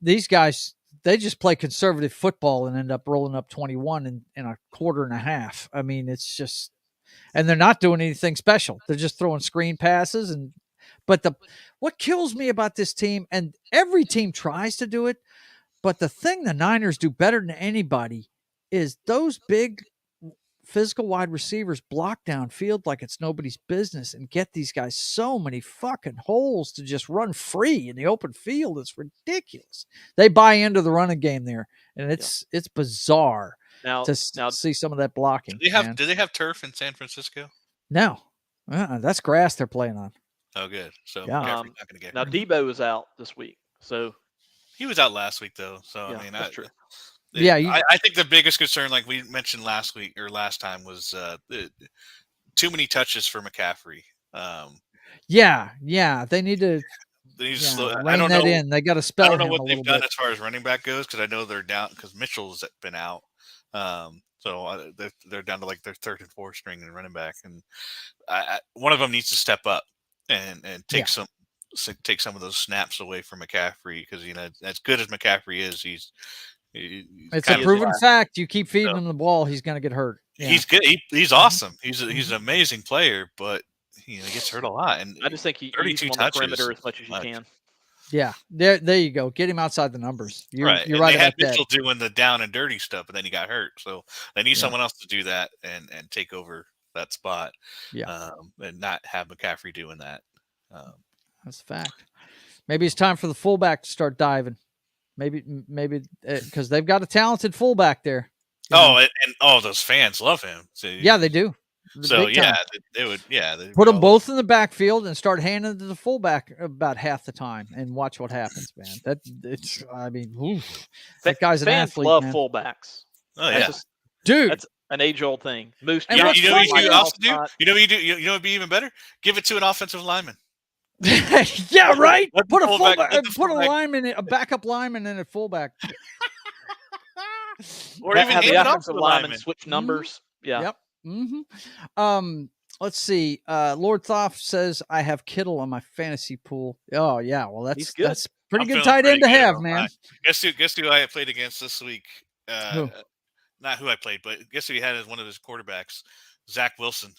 These guys, they just play conservative football and end up rolling up 21 in a quarter and a half. I mean, it's just, and they're not doing anything special. They're just throwing screen passes. But what kills me about this team, and every team tries to do it, but the thing the Niners do better than anybody is those big physical wide receivers block downfield like it's nobody's business and get these guys so many fucking holes to just run free in the open field. It's ridiculous. They buy into the running game there, and it's bizarre to see some of that blocking. Do they have turf in San Francisco? No. That's grass they're playing on. Oh, good. So yeah. Not going to get now Debo is out this week, so he was out last week though. So yeah, I mean, that's true. I think the biggest concern, like we mentioned last week or last time, was too many touches for McCaffrey. They need to. Slow. I don't know. They got to spell. I don't know what they've done as far as running back goes because I know they're down because Mitchell's been out. So they're down to like their third and fourth string in running back, and one of them needs to step up and take some of those snaps away from McCaffrey because as good as McCaffrey is, It's a proven fact. You keep feeding him the ball, he's going to get hurt. Yeah. He's good. He's awesome. He's an amazing player, but he gets hurt a lot. And I just think you use him on the perimeter as much as you can. Yeah, there you go. Get him outside the numbers. You're right they about had that. Mitchell doing the down and dirty stuff, but then he got hurt. So they need someone else to do that and take over that spot. Yeah, and not have McCaffrey doing that. That's a fact. Maybe it's time for the fullback to start diving. Maybe because they've got a talented fullback there. And those fans love him. So, yeah, they do. So they would put them both in the backfield and start handing to the fullback about half the time and watch what happens, man. That guy's an athlete. Love man. Fullbacks. Oh yeah, dude, that's an age-old thing. Moose. You know what you also do? You know what you do? You know what'd be even better? Give it to an offensive lineman. Yeah, right. Put a fullback, put a lineman, a backup lineman, in a fullback. Or even have the offensive lineman switch numbers. Yeah. Yep. Mm-hmm. Let's see. Lord Thoth says I have Kittle on my fantasy pool. Oh yeah, well that's pretty good tight end to have, man. Guess who I played against this week? Not who I played, but guess who he had as one of his quarterbacks? Zach Wilson.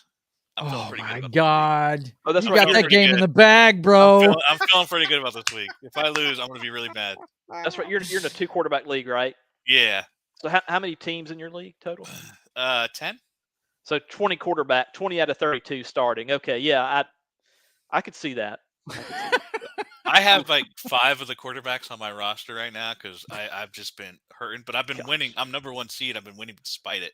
Oh my God! Oh, that's you got that game in the bag, bro. I'm feeling pretty good about this week. If I lose, I'm going to be really mad. That's right. You're in a 2 quarterback league, right? Yeah. So how many teams in your league total? 10. So 20 out of 32 starting. Okay, yeah, I could see that. I have like 5 of the quarterbacks on my roster right now because I've just been hurting, but I've been winning. I'm number 1 seed. I've been winning despite it.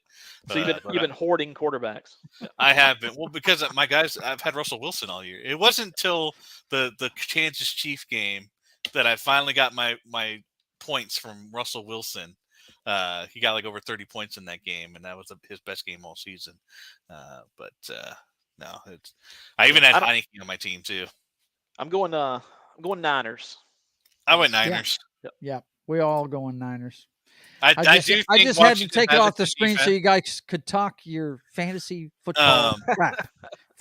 So you've been hoarding quarterbacks. I have been. Well, because my guys, I've had Russell Wilson all year. It wasn't until the Kansas Chiefs game that I finally got my points from Russell Wilson. He got like over 30 points in that game, and that was his best game all season. No, I even had Heineke on my team too. I'm going Niners. I went Niners. Yeah, we all going Niners. I just had to take it off the screen so you guys could talk your fantasy football crap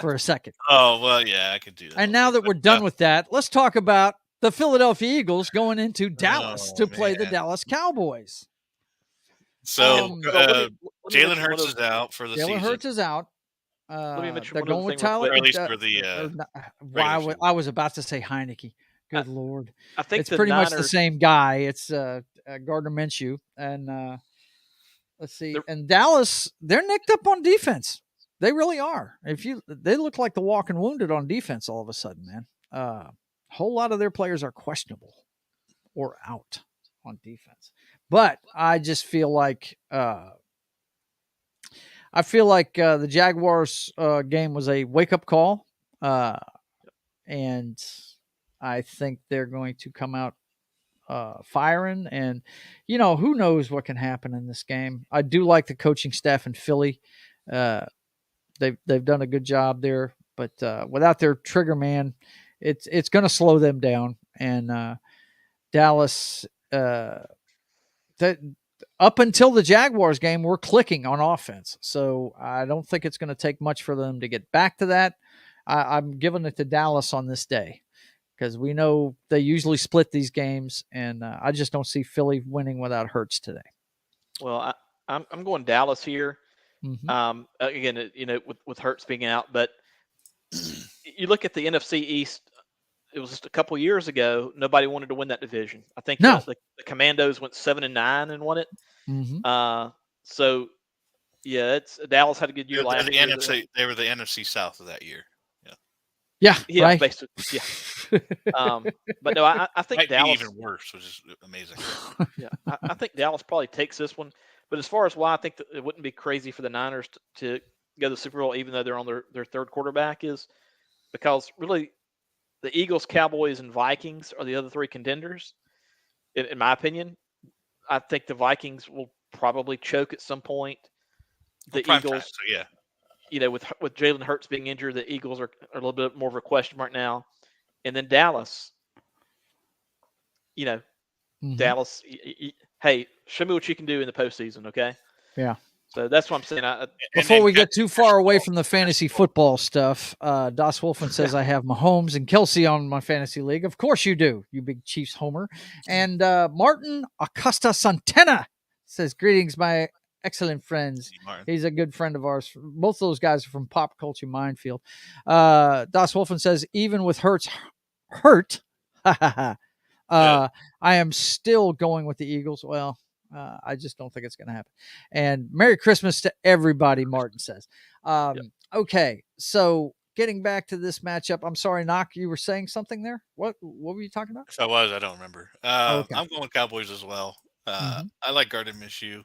for a second. Oh, well, yeah, I could do that. And now that we're done with that, let's talk about the Philadelphia Eagles going into Dallas to play the Dallas Cowboys. So Jalen Hurts is out for the season. Jalen Hurts is out. Let me mention they're going with Tyler. Or at least for the. I was about to say Heineke. Good Lord. I think it's pretty much the same guy. It's Gardner Minshew. And let's see. And Dallas, they're nicked up on defense. They really are. They look like the walking wounded on defense all of a sudden, man. A whole lot of their players are questionable or out on defense. But I just feel like the Jaguars game was a wake-up call. And I think they're going to come out firing. And, who knows what can happen in this game. I do like the coaching staff in Philly. They've done a good job there. But without their trigger man, it's going to slow them down. And Dallas, that up until the Jaguars game, we're clicking on offense. So I don't think it's going to take much for them to get back to that. I'm giving it to Dallas on this day because we know they usually split these games, and I just don't see Philly winning without Hurts today. Well, I'm going Dallas here. Mm-hmm. Again, with Hurts being out, but you look at the NFC East. It was just a couple years ago. Nobody wanted to win that division. I think the Commandos went 7-9 and won it. Mm-hmm. So yeah, Dallas had a good year last year. They were the NFC South of that year. Yeah, right. Basically, yeah. But no, I think Dallas be even worse, which is amazing. Yeah, I think Dallas probably takes this one. But as far as why I think that it wouldn't be crazy for the Niners to go to the Super Bowl, even though they're on their 3rd quarterback, is because really the Eagles, Cowboys, and Vikings are the other 3 contenders. In my opinion, I think the Vikings will probably choke at some point. The Eagles, with Jalen Hurts being injured, the Eagles are a little bit more of a question mark now. And then Dallas, mm-hmm. Dallas, hey, show me what you can do in the postseason, okay? Yeah. So that's what I'm saying. Before we get too far away from the fantasy football stuff, Das Wolfen says I have Mahomes and Kelsey on my fantasy league. Of course you do, you big Chiefs homer. And Martin Acosta Santana says, greetings, my excellent friends. He's a good friend of ours. Both those guys are from Pop Culture Minefield. Das Wolfen says, even with hurt, I am still going with the Eagles. Well, I just don't think it's going to happen. And Merry Christmas to everybody, Martin says. Okay, so getting back to this matchup, I'm sorry, Noc, you were saying something there? What were you talking about? If I was, I don't remember. Okay. I'm going Cowboys as well. I like Gardner Minshew,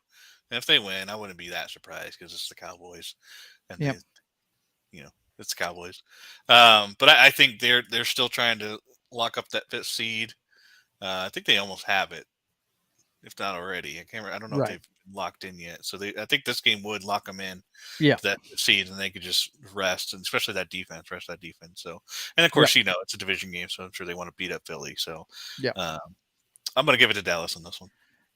and if they win, I wouldn't be that surprised because it's the Cowboys, and Yep. it's the Cowboys. But I think they're still trying to lock up that fifth seed. I think they almost have it, if not already. I don't know if they've locked in yet. So I think this game would lock them in to that seed, and they could just rest, and especially that defense. So, and of course, it's a division game, so I'm sure they want to beat up Philly. So, I'm going to give it to Dallas on this one.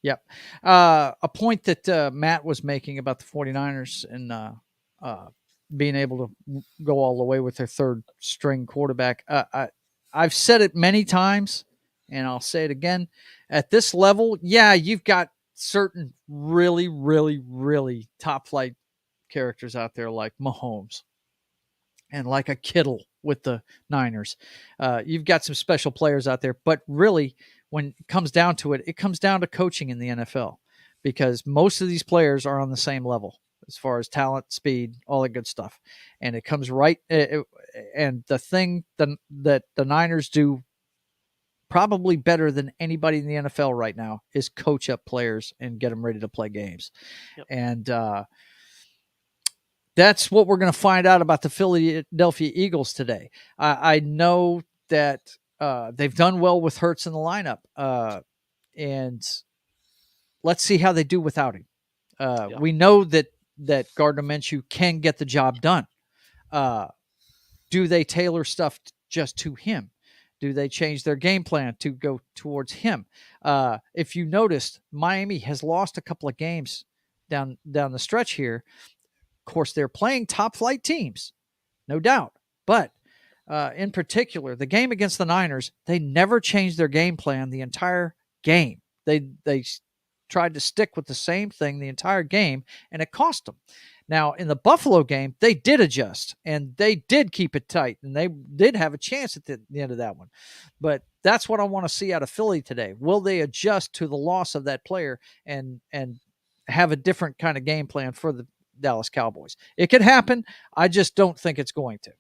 Yep. A point that Matt was making about the 49ers and being able to go all the way with their third string quarterback. I've said it many times, and I'll say it again. At this level, you've got certain really, really, really top flight characters out there like Mahomes and like a Kittle with the Niners. You've got some special players out there, but really when it comes down to it, it comes down to coaching in the NFL because most of these players are on the same level as far as talent, speed, all that good stuff. And it comes and the thing that the Niners do probably better than anybody in the NFL right now is coach up players and get them ready to play games. Yep. And that's what we're going to find out about the Philadelphia Eagles today. I know that they've done well with Hurts in the lineup, and let's see how they do without him. We know that Gardner Minshew can get the job done. Do they tailor stuff just to him? Do they change their game plan to go towards him? If you noticed, Miami has lost a couple of games down the stretch here. Of course, they're playing top flight teams, no doubt. But in particular, the game against the Niners, they never changed their game plan the entire game. They tried to stick with the same thing the entire game, and it cost them. Now, in the Buffalo game, they did adjust, and they did keep it tight, and they did have a chance at the end of that one. But that's what I want to see out of Philly today. Will they adjust to the loss of that player and have a different kind of game plan for the Dallas Cowboys? It could happen. I just don't think it's going to.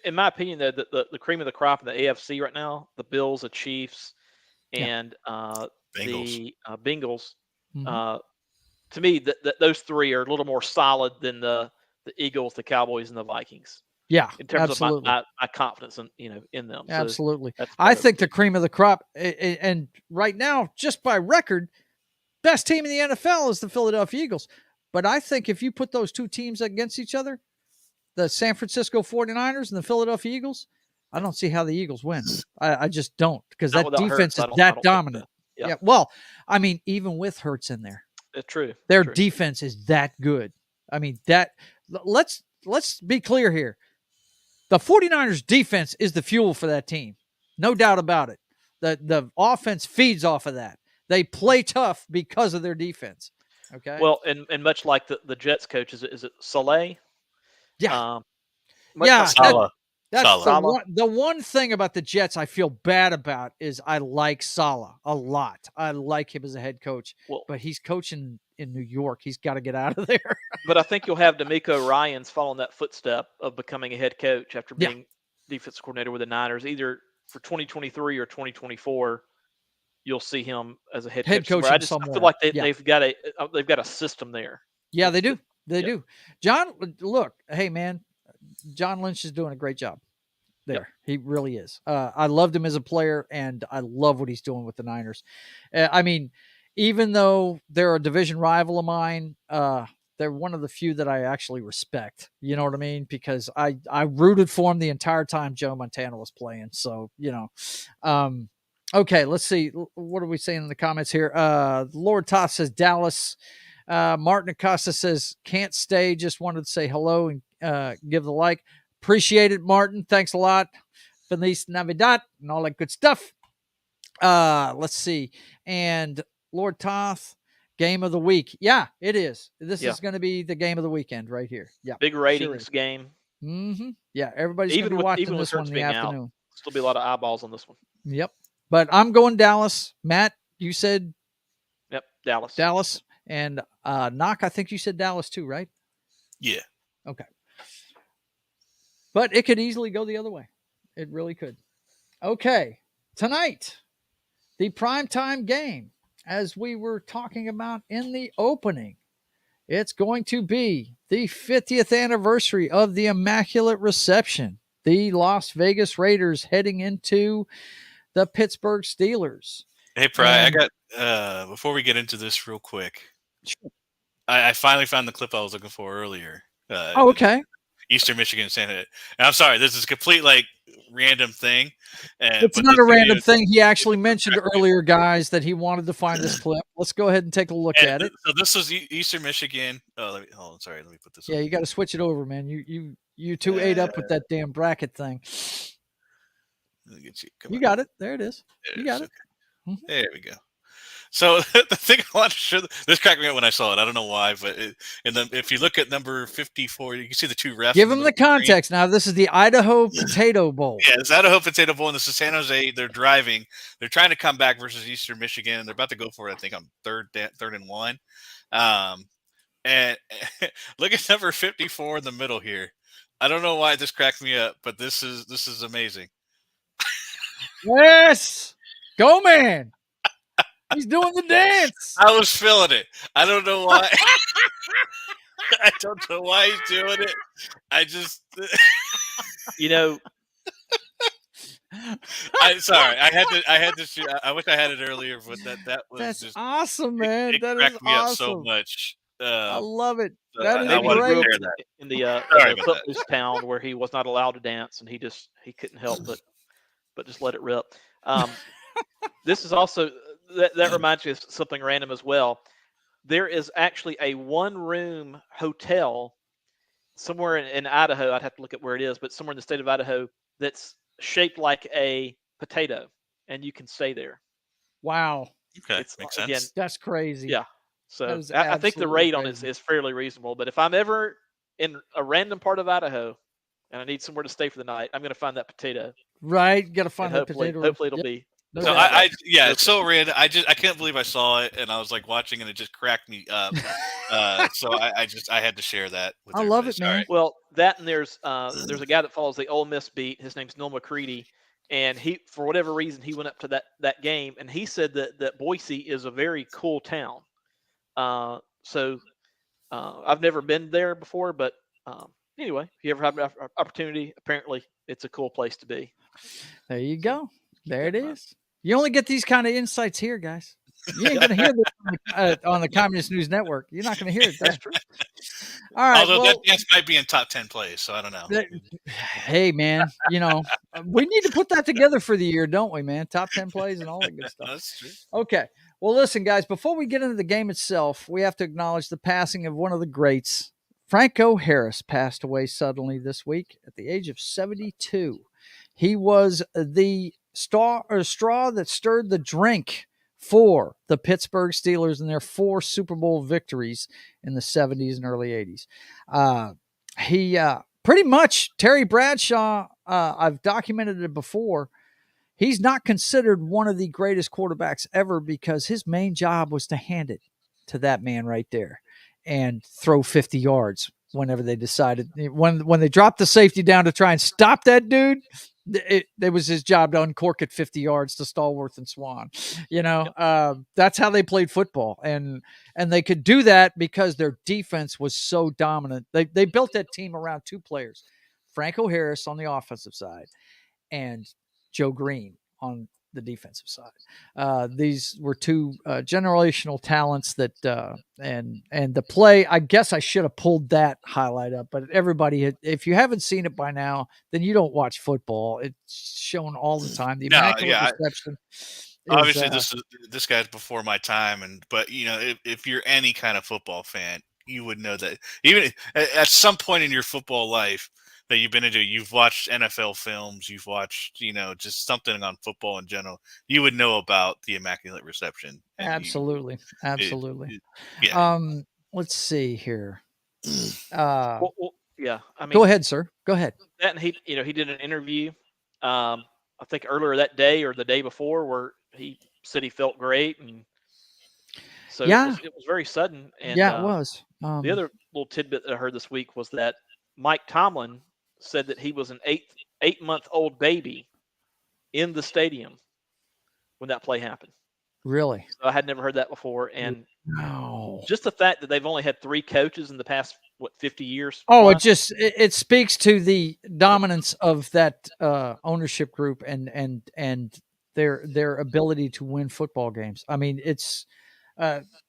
In my opinion, the cream of the crop in the AFC right now, the Bills, the Chiefs, and the Bengals. Mm-hmm. To me, those three are a little more solid than the Eagles, the Cowboys, and the Vikings. Yeah, in terms absolutely. of my confidence in them. Absolutely. So I think the cream of the crop, and right now, just by record, best team in the NFL is the Philadelphia Eagles. But I think if you put those two teams against each other, the San Francisco 49ers and the Philadelphia Eagles, I don't see how the Eagles win. I just don't, because that defense is that dominant. Yeah. Well, I mean, even with Hurts in there. It's true. Their defense is that good. I mean, let's be clear here. The 49ers defense is the fuel for that team. No doubt about it. The offense feeds off of that. They play tough because of their defense. Okay. Well, and much like the Jets coach, is it Saleh? Yeah. Saleh. That's the one thing about the Jets I feel bad about is I like Saleh a lot. I like him as a head coach, but he's coaching in New York. He's got to get out of there. But I think you'll have D'Amico Ryans following that footstep of becoming a head coach after being defensive coordinator with the Niners, either for 2023 or 2024. You'll see him as a head coach. I feel like they've got a system there. Yeah, they do. They do. John, look, hey man, John Lynch is doing a great job there. He really is. I loved him as a player, and I love what he's doing with the Niners. I mean, even though they're a division rival of mine, they're one of the few that I actually respect. You know what I mean? Because I rooted for him the entire time Joe Montana was playing. So, okay, let's see. What are we saying in the comments here? Lord Toff says Dallas. Martin Acosta says, can't stay. Just wanted to say hello and give the like. Appreciate it, Martin. Thanks a lot. Feliz Navidad and all that good stuff. Let's see. And Lord Toth, game of the week. Yeah, it is. This is going to be the game of the weekend right here. Yeah. Big ratings game. Mm-hmm. Yeah, everybody's going to be watching this one in the afternoon. Still be a lot of eyeballs on this one. Yep. But I'm going Dallas. Matt, you said? Yep, Dallas. Dallas. And Noc, I think you said Dallas too, right? Yeah. Okay. But it could easily go the other way. It really could. Okay. Tonight, the primetime game, as we were talking about in the opening, it's going to be the 50th anniversary of the Immaculate Reception. The Las Vegas Raiders heading into the Pittsburgh Steelers. Hey, Pry, I got, before we get into this real quick, sure. I finally found the clip I was looking for earlier. Okay. Eastern Michigan, Santa. And I'm sorry, this is a complete, random thing. It's not a random thing. He actually mentioned earlier, guys, that he wanted to find this clip. Let's go ahead and take a look at it. So this was Eastern Michigan. Oh, let me put this. Yeah, you got to switch it over, man. You two ate up with that damn bracket thing. Let me get you. You got it. There it is. You got it. Okay. Mm-hmm. There we go. So the thing I want to show, this cracked me up when I saw it. I don't know why, but if you look at number 54, you can see the two refs. Give them the context. Now, this is the Idaho Potato Bowl. Yeah, it's Idaho Potato Bowl, and this is San Jose. They're driving. They're trying to come back versus Eastern Michigan, and they're about to go for it, I think, on third and one. And look at number 54 in the middle here. I don't know why this cracked me up, but this is amazing. Yes! Go, man! He's doing the dance. I was feeling it. I don't know why. I don't know why he's doing it. I just, sorry. I had to shoot. I wish I had it earlier, but that was that's just awesome, man. It that cracked is me awesome. up so much. I love it. That is great. In the footloose town where he was not allowed to dance, and he couldn't help but just let it rip. This is also that reminds me of something random as well. There is actually a one-room hotel somewhere in Idaho. I'd have to look at where it is, but somewhere in the state of Idaho that's shaped like a potato, and you can stay there. Wow. Okay, makes sense. Again, that's crazy. Yeah. So I think the rate on it is fairly reasonable. But if I'm ever in a random part of Idaho and I need somewhere to stay for the night, I'm going to find that potato. Right. Got to find that potato. Hopefully it'll be. So it's so random. I can't believe I saw it, and I was watching, and it just cracked me up. So I had to share that. I love it, man. Right. Well, that and there's a guy that follows the Ole Miss beat. His name's Noel McCready, and he, for whatever reason, he went up to that game, and he said that Boise is a very cool town. So I've never been there before, but anyway, if you ever have an opportunity, apparently it's a cool place to be. There you go. There it is. You only get these kind of insights here, guys. You ain't going to hear this on the Communist News Network. You're not going to hear it. That's true. All right. Although that dance might be in top 10 plays, so I don't know. Hey, man, we need to put that together for the year, don't we, man? Top 10 plays and all that good stuff. That's true. Okay. Well, listen, guys, before we get into the game itself, we have to acknowledge the passing of one of the greats. Franco Harris passed away suddenly this week at the age of 72. He was the straw that stirred the drink for the Pittsburgh Steelers and their 4 Super Bowl victories in the 70s and early 80s. He pretty much, Terry Bradshaw, I've documented it before, he's not considered one of the greatest quarterbacks ever because his main job was to hand it to that man right there and throw 50 yards whenever they decided. When they dropped the safety down to try and stop that dude, it was his job to uncork it 50 yards to Stallworth and Swan. That's how they played football. And they could do that because their defense was so dominant. They built that team around 2 players, Franco Harris on the offensive side and Joe Green on the defensive side. These were 2 generational talents that, and the play, I guess I should have pulled that highlight up, but everybody, if you haven't seen it by now, then you don't watch football. It's shown all the time. The Immaculate Reception. obviously this guy's before my time, but if you're any kind of football fan, you would know that even at some point in your football life that you've been into, you've watched NFL films, you've watched just something on football in general, you would know about the Immaculate Reception. And absolutely. yeah. Let's see here. Well, yeah, I mean, go ahead, sir. Go ahead. That, and he did an interview, I think earlier that day or the day before, where he said he felt great, and so it was very sudden. And it was. The other little tidbit that I heard this week was that Mike Tomlin said that he was an 8-month-old baby in the stadium when that play happened. Really? So I had never heard that before, and no. Just the fact that they've only had 3 coaches in the past 50 years. Oh, it speaks to the dominance of that ownership group and their ability to win football games. I mean, it's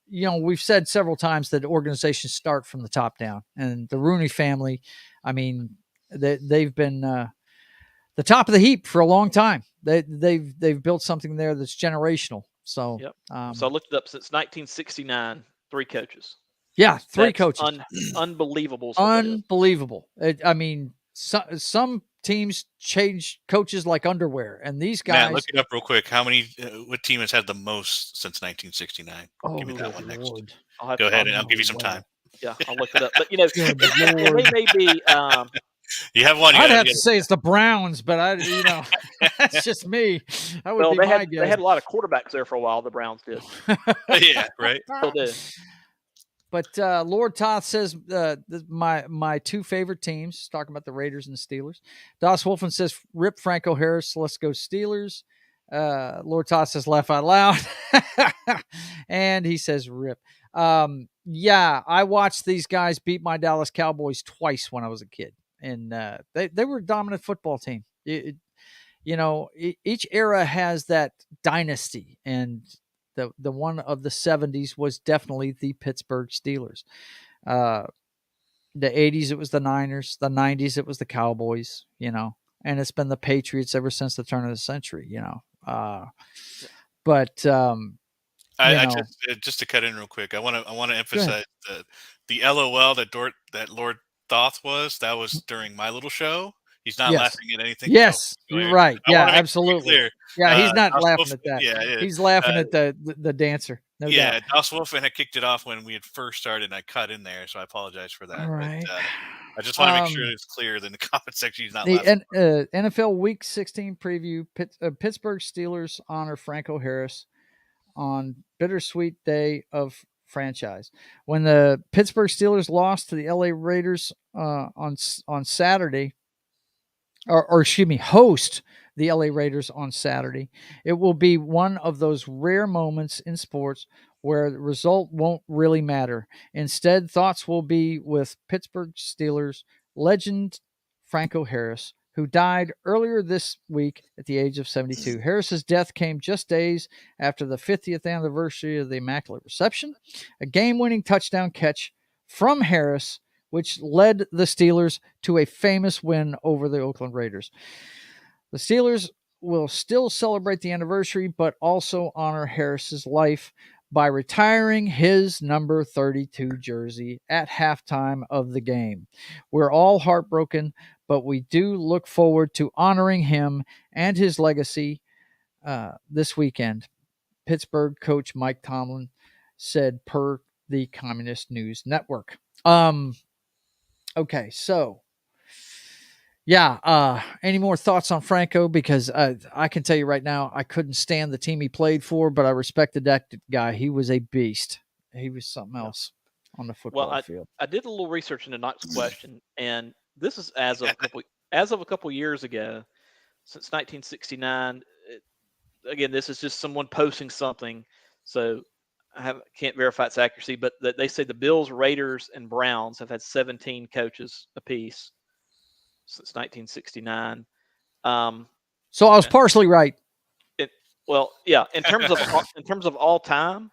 we've said several times that organizations start from the top down, and the Rooney family, I mean, they've been the top of the heap for a long time. They've built something there that's generational. So, yep. So I looked it up. Since 1969, 3 coaches. Yeah, 3 coaches. Unbelievable. Unbelievable. I mean, some teams change coaches like underwear, and these guys. Matt, look it up real quick. How many? What team has had the most since 1969? Oh, give me that one next. Go ahead, and I'll give you some time. Yeah, I'll look it up. But they may be. You have one. I'd have to say it's the Browns, but that's just me. They had a lot of quarterbacks there for a while. The Browns did. Yeah, right. Still do. But Lord Toth says my 2 favorite teams, talking about the Raiders and the Steelers. Doss Wolfen says, rip Franco Harris, let's go Steelers. Lord Toth says, laugh out loud. And he says, rip. Yeah, I watched these guys beat my Dallas Cowboys twice when I was a kid. And they were a dominant football team. Each era has that dynasty, and the one of the 70s was definitely the Pittsburgh Steelers. The 80s, it was the Niners. The 90s, it was the Cowboys, and it's been the Patriots ever since the turn of the century, But just to cut in real quick, I want to emphasize the LOL that Lord Thoth was during my little show. He's not laughing at anything. Yes, you're right. Yeah, absolutely. Yeah, he's not laughing at that. Yeah, he's laughing at the dancer. No doubt. Yeah, Doss Wolfen had kicked it off when we had first started, and I cut in there, so I apologize for that. All right. But, I just want to make sure it's clear that in the comment section he's not laughing. NFL Week 16 preview, Pittsburgh Steelers honor Franco Harris on bittersweet day of franchise. When the Pittsburgh Steelers lost to the LA Raiders on Saturday, or excuse me, host the LA Raiders on Saturday, it will be one of those rare moments in sports where the result won't really matter. Instead, thoughts will be with Pittsburgh Steelers legend Franco Harris, who died earlier this week at the age of 72. Harris's death came just days after the 50th anniversary of the Immaculate Reception, a game-winning touchdown catch from Harris, which led the Steelers to a famous win over the Oakland Raiders. The Steelers will still celebrate the anniversary, but also honor Harris's life by retiring his number 32 jersey at halftime of the game. We're all heartbroken, but we do look forward to honoring him and his legacy this weekend, Pittsburgh coach Mike Tomlin said per the Communist News Network. Okay, so any more thoughts on Franco? Because I can tell you right now, I couldn't stand the team he played for, but I respected that guy. He was a beast. He was something else on the football field. I did a little research into Noc's question, and this is as of a couple years ago, since 1969. Again, this is just someone posting something, so I can't verify its accuracy, but they say the Bills, Raiders, and Browns have had 17 coaches apiece since 1969. So I was partially right. In terms of all time,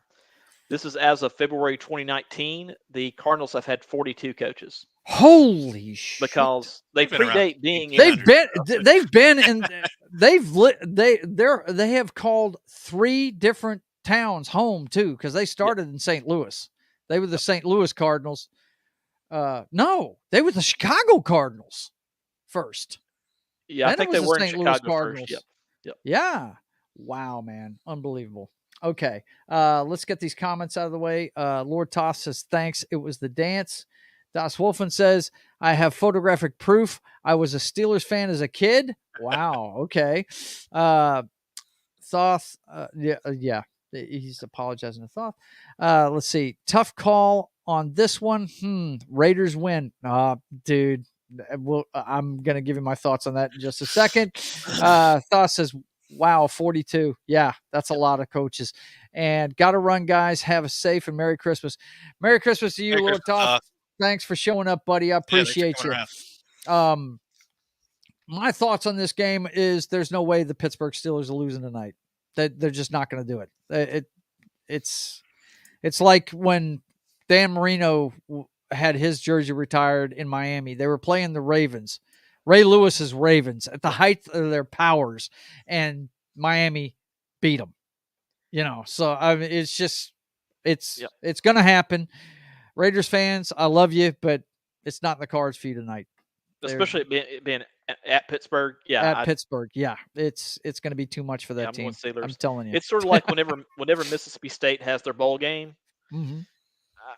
this is as of February 2019. The Cardinals have had 42 coaches. Holy shit! because they They've been around predate being in. They've been in. They have called 3 different towns home too, because they started in St. Louis. They were the St. Louis Cardinals. No, they were the Chicago Cardinals first. Yeah, I Then it think was they the were in St. Louis Chicago Cardinals. first. Yep. Yeah. Wow, man. Unbelievable. Okay. Let's get these comments out of the way. Lord Toss says, thanks. It was the dance. Das Wolfen says, I have photographic proof. I was a Steelers fan as a kid. Wow. Okay. Thoth. Yeah. He's apologizing to Thoth. Let's see. Tough call on this one. Raiders win. Dude. I'm going to give you my thoughts on that in just a second. Thoth says, wow, 42. Yeah, that's a lot of coaches. And got to run, guys. Have a safe and Merry Christmas. Merry Christmas to you, Merry Lord Toth. Thanks for showing up, buddy. I appreciate you. My thoughts on this game is there's no way the Pittsburgh Steelers are losing tonight. They're just not going to do it. It's like when Dan Marino had his jersey retired in Miami. They were playing the Ravens, Ray Lewis's Ravens, at the height of their powers, and Miami beat them. So I mean, it's just it's going to happen. Raiders fans, I love you, but it's not in the cards for you tonight. Especially being at Pittsburgh. Yeah, Pittsburgh. Yeah, it's going to be too much for that team. I'm telling you. It's sort of like whenever Mississippi State has their bowl game, mm-hmm.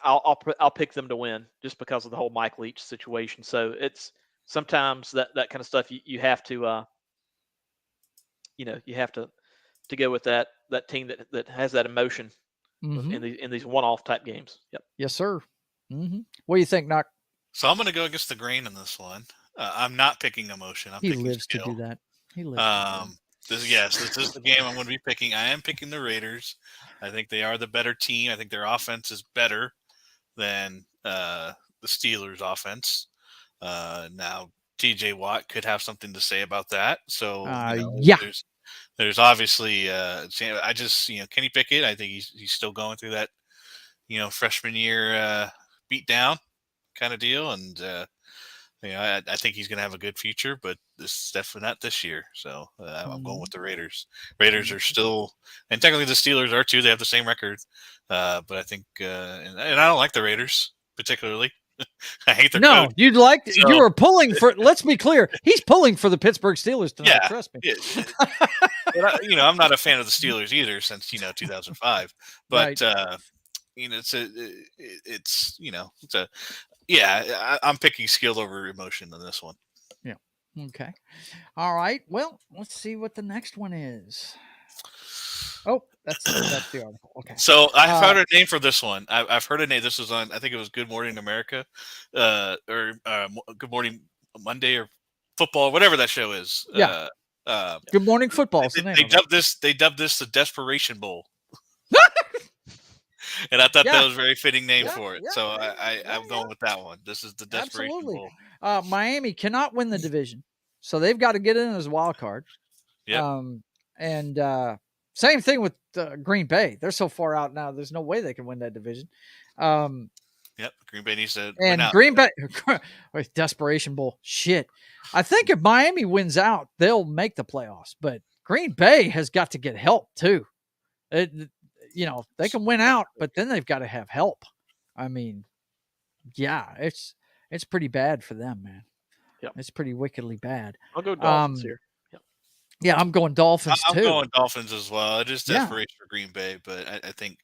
I'll pick them to win just because of the whole Mike Leach situation. So it's sometimes that kind of stuff you have to you have to go with that team that has that emotion mm-hmm. in these one-off type games. Yep. Yes, sir. Mm-hmm. What do you think, Noc? So I'm going to go against the grain in this one. I'm not picking emotion. He lives skill. To do that. He lives. This is the game I'm going to be picking. I am picking the Raiders. I think they are the better team. I think their offense is better than the Steelers' offense. Now, T.J. Watt could have something to say about that. So yeah, there's obviously Kenny Pickett. I think he's still going through that freshman year beat down kind of deal, and I think he's going to have a good future, but this is definitely not this year. So I'm going with the Raiders. Raiders are still, and technically the Steelers are too. They have the same record, but I think, and I don't like the Raiders particularly. I hate their coach. You were pulling for. Let's be clear, he's pulling for the Pittsburgh Steelers tonight. Yeah, trust me. But I'm not a fan of the Steelers either since 2005. But right. I'm picking skill over emotion in this one. Yeah. Okay. All right. Well, let's see what the next one is. Oh, that's the article. Okay. So I've heard a name for this one. I've heard a name. This was on, I think it was Good Morning America, or Good Morning Monday or football, whatever that show is. Yeah. Good Morning Football. They dubbed this the Desperation Bowl. And I thought that was a very fitting name for it. So I'm going with that one. This is the Desperation Bowl. Miami cannot win the division, so they've got to get in as a wild card. Yeah. And same thing with Green Bay. They're so far out now. There's no way they can win that division. Yep. Green Bay needs to win out. Green Bay Desperation Bowl. Shit. I think if Miami wins out, they'll make the playoffs. But Green Bay has got to get help too. They can win out, but then they've got to have help. I mean, yeah, it's pretty bad for them, man. Yep. It's pretty wickedly bad. I'll go Dolphins here. Yep. Yeah, I'm going Dolphins too. I'm going Dolphins as well. It is desperation for Green Bay, but I think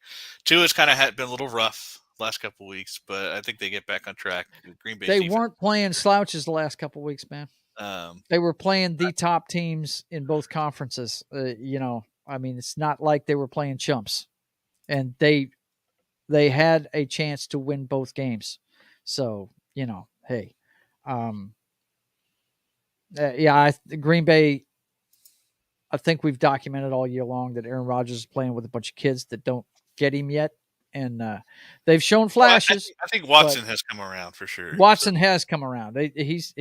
Tua's kind of been a little rough last couple of weeks, but I think they get back on track. Green Bay. They weren't playing slouches the last couple of weeks, man. They were playing the top teams in both conferences. I mean, it's not like they were playing chumps. And they had a chance to win both games. So, hey. Green Bay, I think we've documented all year long that Aaron Rodgers is playing with a bunch of kids that don't get him yet. And they've shown flashes. I think Watson has come around for sure. Watson has come around. He's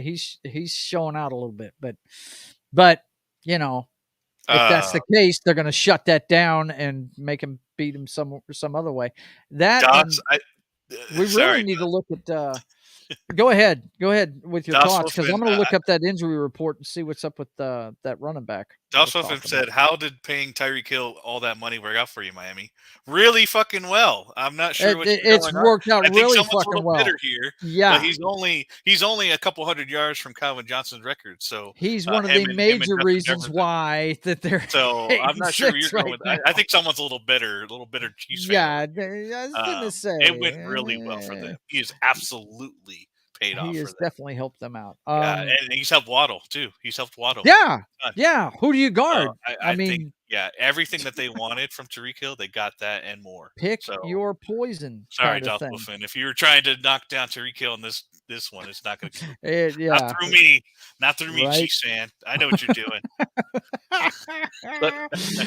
showing out a little bit. But if that's the case, they're going to shut that down and make him beat him some other way. We really need to look at Go ahead with your Josh thoughts, because I'm Wolfman, going to look up that injury report and see what's up with that running back. Josh Wolfman said, "How did paying Tyreek Hill all that money work out for you, Miami? Really fucking well. I'm not sure what's It's going on. worked out I think really someone's a fucking little well. bitter here, Yeah, but he's only a couple hundred yards from Calvin Johnson's record. So he's one of him the and major Justin reasons Jefferson. why that they're So I'm not sure where you're 8-6 going right with. now. I think someone's a little bitter Chiefs fan. Yeah, I was going to say It went really well for them. He is absolutely paid off he for has them. definitely helped them out. Yeah, and he's helped Waddle too. He's helped Waddle. Yeah. Who do you guard? I think, everything that they wanted from Tyreek Hill, they got that and more. Pick So your poison. sorry, kind of Josh thing. Wolfman. If you were trying to knock down Tyreek Hill in this one, it's not going to. Yeah, Not through me, Right. Chiefs fan. I know what you're doing.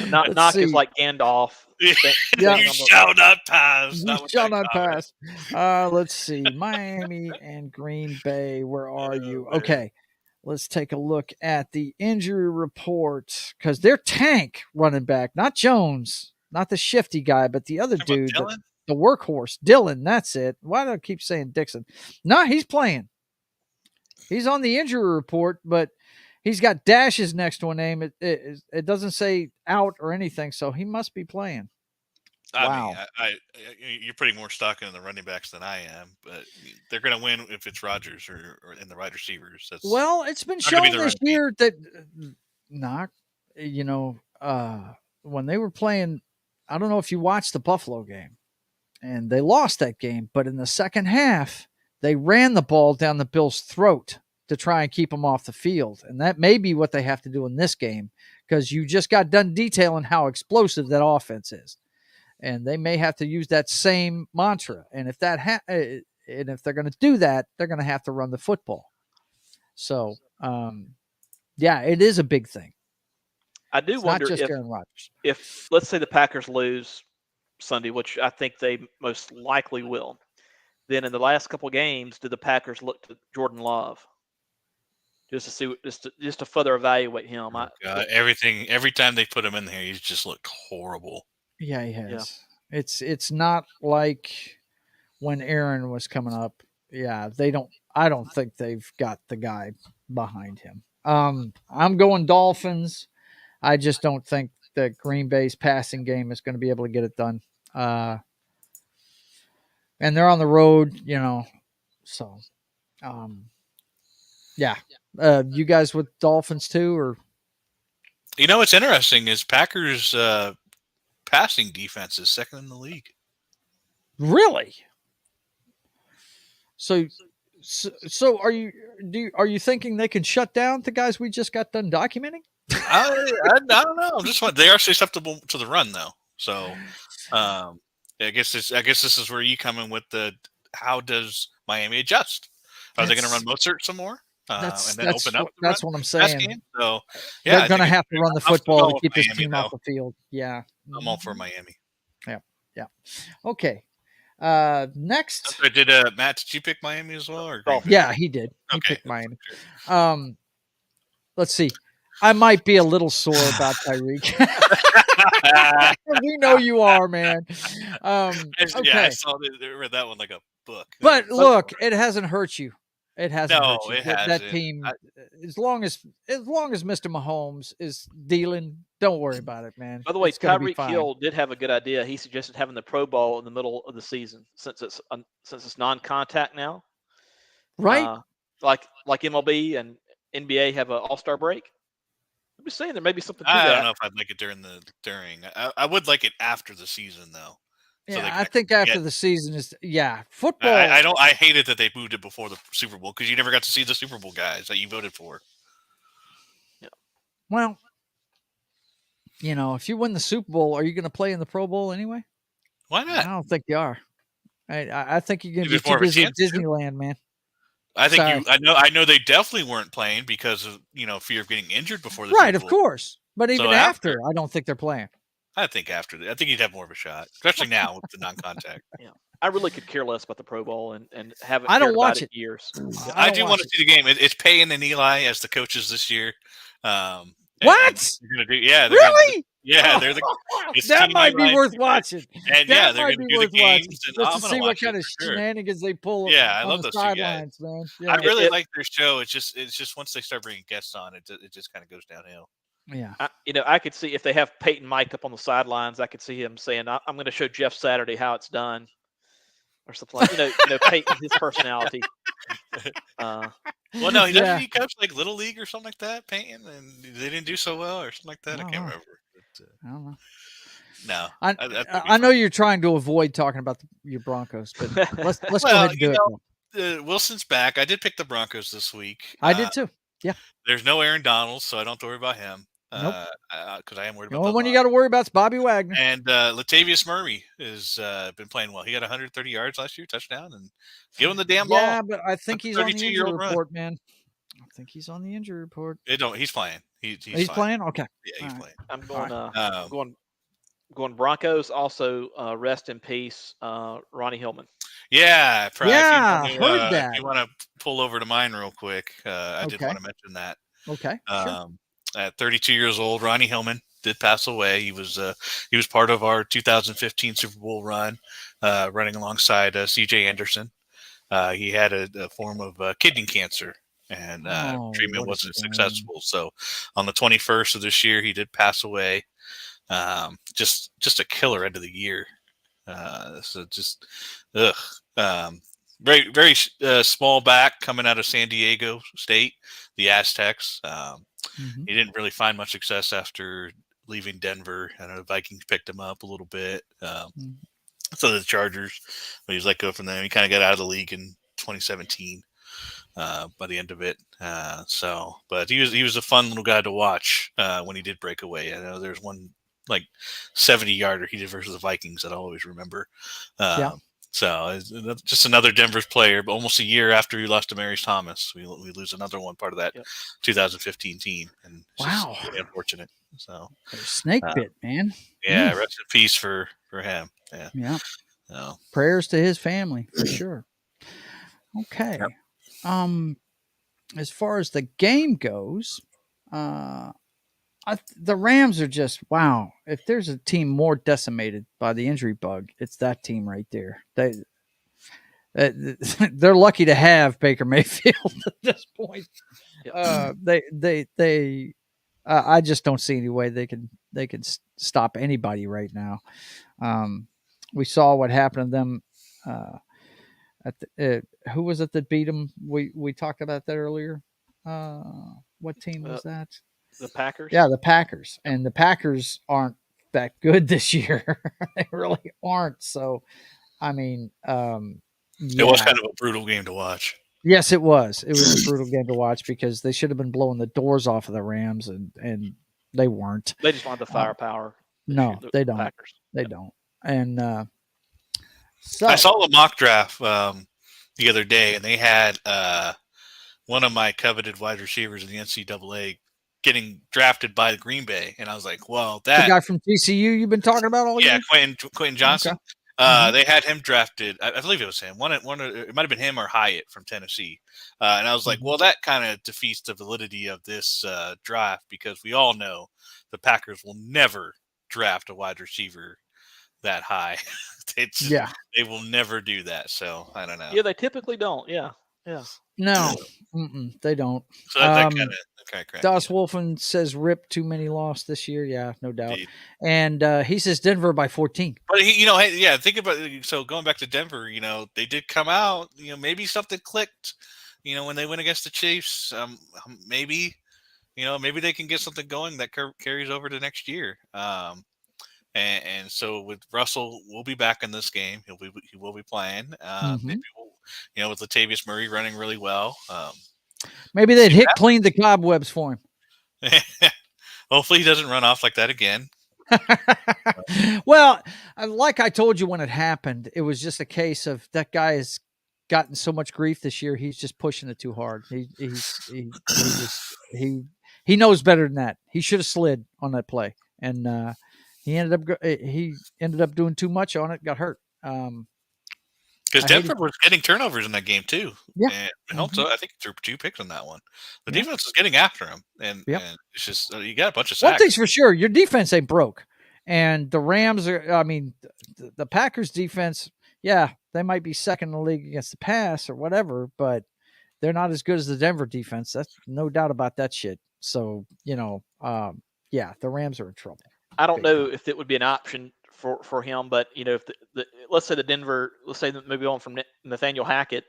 Knock is like Gandalf. Yeah. You shall not pass. You Not with shall that not comment. pass. Let's see. Miami and Green Bay. Where are you? man. Okay. Let's take a look at the injury report, because they're tank running back, not Jones, not the shifty guy, but the other Talking dude, about Dylan? the workhorse, Dylan. That's it. Why do I keep saying Dixon? No, he's playing. He's on the injury report, but he's got dashes next to a name. It doesn't say out or anything, so he must be playing. I mean, you're putting more stock in the running backs than I am, but they're going to win if it's Rodgers or in the wide receivers. Well, it's been not gonna be shown the this run year that when they were playing, I don't know if you watched the Buffalo game, and they lost that game, but in the second half, they ran the ball down the Bills' throat to try and keep them off the field. And that may be what they have to do in this game, because you just got done detailing how explosive that offense is. And they may have to use that same mantra. And if if they're going to do that, they're going to have to run the football. So, it is a big thing. I do wonder not just Aaron Rodgers. If let's say the Packers lose Sunday, which I think they most likely will, then in the last couple of games, do the Packers look to Jordan Love just to see, just to further evaluate him? every time they put him in there, he's just looked horrible. Yeah, he has. Yeah. It's not like when Aaron was coming up. Yeah, I don't think they've got the guy behind him. I'm going Dolphins. I just don't think that Green Bay's passing game is going to be able to get it done. And they're on the road, so you guys with Dolphins too, or what's interesting is Packers passing defense is second in the league. Really? So are you thinking they can shut down the guys we just got done documenting? I don't know. They are susceptible to the run though. So I guess this is where you come in with how does Miami adjust? Are they going to run Mozart some more? And then open up. That's what I'm saying. Game? So they're going to have to run the football to keep this team off the field. Yeah, I'm all for Miami. Yeah. Okay. Next, did Matt? Did you pick Miami as well? Or yeah, he did. He okay. picked Miami. Let's see. I might be a little sore about Tyreek. We know you are, man. Okay. Yeah, I read that one like a book. But look, it hasn't hurt you. It hasn't hurt you. It hasn't. That team, as long as Mr. Mahomes is dealing, don't worry about it, man. By the way, Tyreek Hill did have a good idea. He suggested having the Pro Bowl in the middle of the season since it's non-contact now. Right. Like MLB and NBA have an All-Star break. I'm just saying there may be something to that. I don't know if I'd like it during. I would like it after the season though. Yeah, I think after the season is football. I hated that they moved it before the Super Bowl because you never got to see the Super Bowl guys that you voted for. Yeah. Well, if you win the Super Bowl, are you going to play in the Pro Bowl anyway? Why not? I don't think you are. I think you're going to be too busy at Disneyland, man. I think I know they definitely weren't playing because of fear of getting injured before the Super Bowl. Of course. But even after, I don't think they're playing. I think after that, I think you'd have more of a shot, especially now with the non-contact. Yeah, I really could care less about the Pro Bowl and haven't. I don't watch it years. I do want to see the game. It's Payne and Eli as the coaches this year. What? They're gonna do, yeah, Really? they're the it's That TNA might be Ryan, worth watching. and yeah, That they're might gonna be do the worth watching games, and just to I'm gonna see what watch it kind of for sure. shenanigans they pull Yeah, I on love the those two guys. sidelines, man. I Yeah, really like their show. It's just once they start bringing guests on, it just kind of goes downhill. yeah. I could see if they have Peyton Mike up on the sidelines, I could see him saying, "I'm going to show Jeff Saturday how it's done," or something like Peyton, his personality. Well, no, he doesn't. Yeah. He coached like Little League or something like that, Peyton, and they didn't do so well or something like that. I can't remember. But, I don't know. no, I that'd be I know fun. you're trying to avoid talking about your Broncos, but let's go Well, ahead and do it. Wilson's back. I did pick the Broncos this week. I did too. Yeah. There's no Aaron Donald, so I don't have to worry about him. Nope. Because I am worried The about only the one you line. got to worry about is Bobby Wagner. And Latavius Murray has been playing well. He got 130 yards last year, touchdown, and give him the damn ball. Yeah, but I think he's on the injury 32-year-old run. report, man. I think he's on the injury report. He's playing. He's He's fine. playing. Okay. Yeah, he's All playing. I'm going. Um, Going Broncos. Also, rest in peace, Ronnie Hillman. Yeah, Yeah, if you heard wanna, that. If you want to pull over to mine real quick, I did Okay. want to mention that. Okay. Sure. At 32 years old, Ronnie Hillman did pass away. He was part of our 2015 Super Bowl run, running alongside C.J. Anderson. He had a form of kidney cancer, and treatment wasn't successful. So, on the 21st of this year, he did pass away. Just a killer end of the year. So just, very very small back coming out of San Diego State, the Aztecs. He didn't really find much success after leaving Denver. I know the Vikings picked him up a little bit. So the Chargers, but he was let go from them. He kind of got out of the league in 2017. By the end of it, but he was a fun little guy to watch when he did break away. I know there's one like 70-yarder he did versus the Vikings that I'll always remember. So it's just another Denver's player, but almost a year after we lost to Demarius Thomas, we lose another one, part of that 2015 team, and it's just really unfortunate. So snake bit, man. Yeah, rest in peace for him. Yeah. So, prayers to his family for sure. Okay. Yep. As far as the game goes, the Rams are just wow. If there's a team more decimated by the injury bug, it's that team right there. They're lucky to have Baker Mayfield at this point. I just don't see any way they can stop anybody right now. We saw what happened to them. Who was it that beat them? We talked about that earlier. What team was that? The Packers. Yeah, the Packers. And the Packers aren't that good this year. They really aren't. So, I mean, it was kind of a brutal game to watch. Yes, it was. It was a brutal game to watch because they should have been blowing the doors off of the Rams, and they weren't. They just wanted the firepower. No, they don't. Packers. They don't. And so I saw the mock draft the other day, and they had one of my coveted wide receivers in the NCAA getting drafted by the Green Bay, and I was like, "Well, that the guy from TCU you've been talking about all year." Yeah, Quentin Johnson. Okay. They had him drafted. I believe it was him. It might have been him or Hyatt from Tennessee. And I was like, well, that kind of defeats the validity of this draft, because we all know the Packers will never draft a wide receiver that high. They will never do that. So I don't know. Yeah, they typically don't. Yeah. No, they don't. So that kind of Das Wolfen says rip too many loss this year. Yeah, no doubt. Indeed. And he says Denver by 14. But think about it. So going back to Denver, they did come out. Maybe something clicked. When they went against the Chiefs, maybe they can get something going that carries over to next year. And so with Russell, we'll be back in this game. He will be playing. Maybe with Latavius Murray running really well. Maybe they'd clean the cobwebs for him. Hopefully he doesn't run off like that again. Well, like I told you when it happened, it was just a case of that guy has gotten so much grief this year. He's just pushing it too hard. He knows better than that. He should have slid on that play, and he ended up doing too much on it. Got hurt. Got Because Denver was getting turnovers in that game too. Yeah. And also, I think he threw 2 picks on that one. The Yeah. defense was getting after him, and it's just you got a bunch of sacks. One thing's for sure, your defense ain't broke. And the Rams are, I mean, the Packers defense, yeah, they might be second in the league against the pass or whatever, but they're not as good as the Denver defense. That's no doubt about that shit. So, yeah, the Rams are in trouble. I don't know if it would be an option for him, but if let's say let's say that maybe on from Nathaniel Hackett,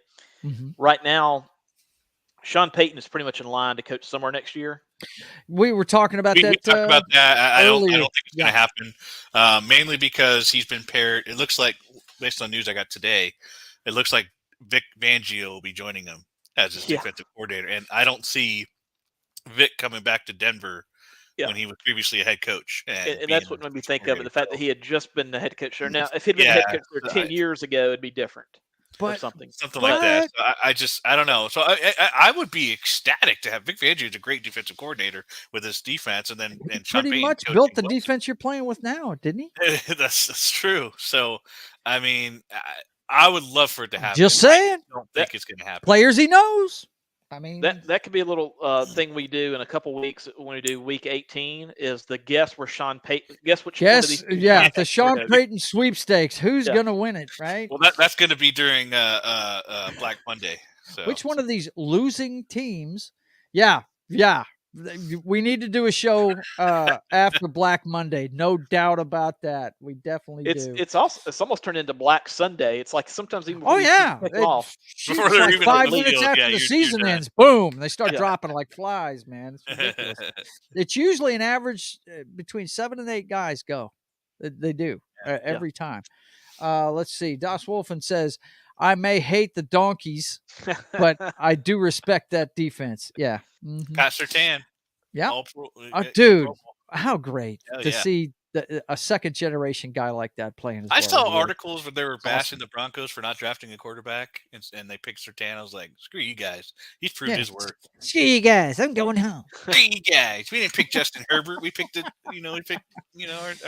right now, Sean Payton is pretty much in line to coach somewhere next year. We were talking about that. We talked about that. I don't think it's going to happen. Mainly because he's been paired. It looks like, based on news I got today, it looks like Vic Fangio will be joining him as his defensive coordinator, and I don't see Vic coming back to Denver when he was previously a head coach. And that's what made me think of it, the fact that he had just been the head coach there. Now, if he'd been the head coach there 10 years ago, it'd be different. But something like that. So I don't know. So I would be ecstatic to have Vic Fangio as a great defensive coordinator with his defense, and then Sean pretty Payton much built the defense you're playing with now, didn't he? That's true. So I mean, I would love for it to happen. Just saying. I don't think it's going to happen. Players he knows. I mean, that could be a little thing we do in a couple weeks when we do week 18 is the guess where Sean Payton which one of these the Sean Payton sweepstakes. Who's going to win it, right? Well, that's going to be during Black Monday. So. Which one of these losing teams? Yeah. We need to do a show after Black Monday. No doubt about that. We definitely do. It's almost turned into Black Sunday. It's like sometimes even before like 5 minutes after the season ends, boom, they start dropping like flies, man. It's ridiculous. It's usually an average between 7 and 8 guys go. They do every time. Let's see. Das Wolfen says, I may hate the Donkeys, but I do respect that defense. Yeah. Mm-hmm. Pat Surtain. Yeah. Dude, how great to see a second generation guy like that playing. I saw articles where they were bashing the Broncos for not drafting a quarterback, and they picked Surtain. I was like, screw you guys. He's proved his worth. Screw you guys. I'm going home. Screw you guys. We didn't pick Justin Herbert. We picked our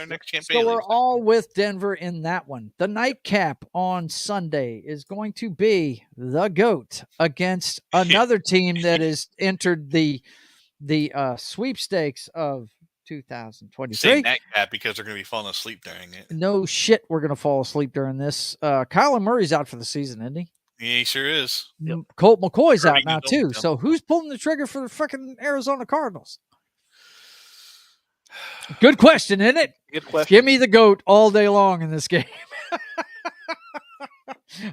next champion. So we're all with Denver in that one. The nightcap on Sunday is going to be the GOAT against another team that has entered the sweepstakes of 2023. Say nightcap because they're going to be falling asleep during it. No shit, we're going to fall asleep during this. Kyler Murray's out for the season, isn't he? Yeah, he sure is. Yep. Colt McCoy's out now too. So who's pulling the trigger for the freaking Arizona Cardinals? Good question, isn't it? Good question. Give me the GOAT all day long in this game.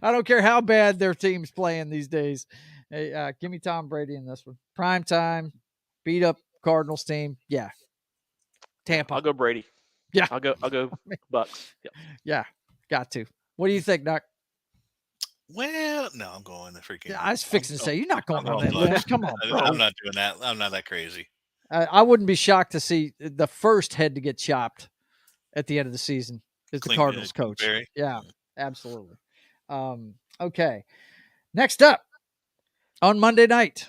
I don't care how bad their team's playing these days. Hey, give me Tom Brady in this one. Prime time, beat up Cardinals team. Yeah. Tampa. I'll go Brady. Yeah. I'll go Bucks. Yeah. Got to. What do you think, Doc? Well, no, I'm going the freaking. Yeah, I was fixing to say you're not going on that list. Come on, bro. I'm not doing that. I'm not that crazy. I wouldn't be shocked to see the first head to get chopped at the end of the season is the Cardinals coach. Barry. Yeah, absolutely. Okay. Next up on Monday night,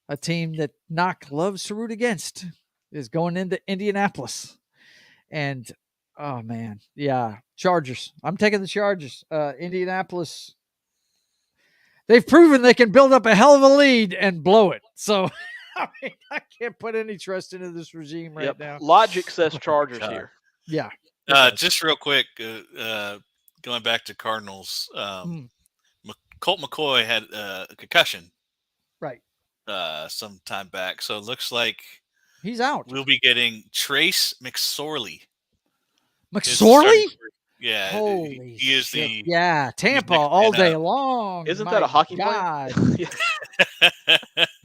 a team that Noc loves to root against is going into Indianapolis. And, oh, man, yeah, Chargers. I'm taking the Chargers. Indianapolis, they've proven they can build up a hell of a lead and blow it. So, I mean, I can't put any trust into this regime right now. Logic says Chargers here. Yeah. Just real quick, going back to Cardinals, Colt McCoy had a concussion. Right. Some time back. So it looks like he's out. We'll be getting Trace McSorley. McSorley? Yeah. Holy he is shit. Tampa all day long. Isn't that a hockey player?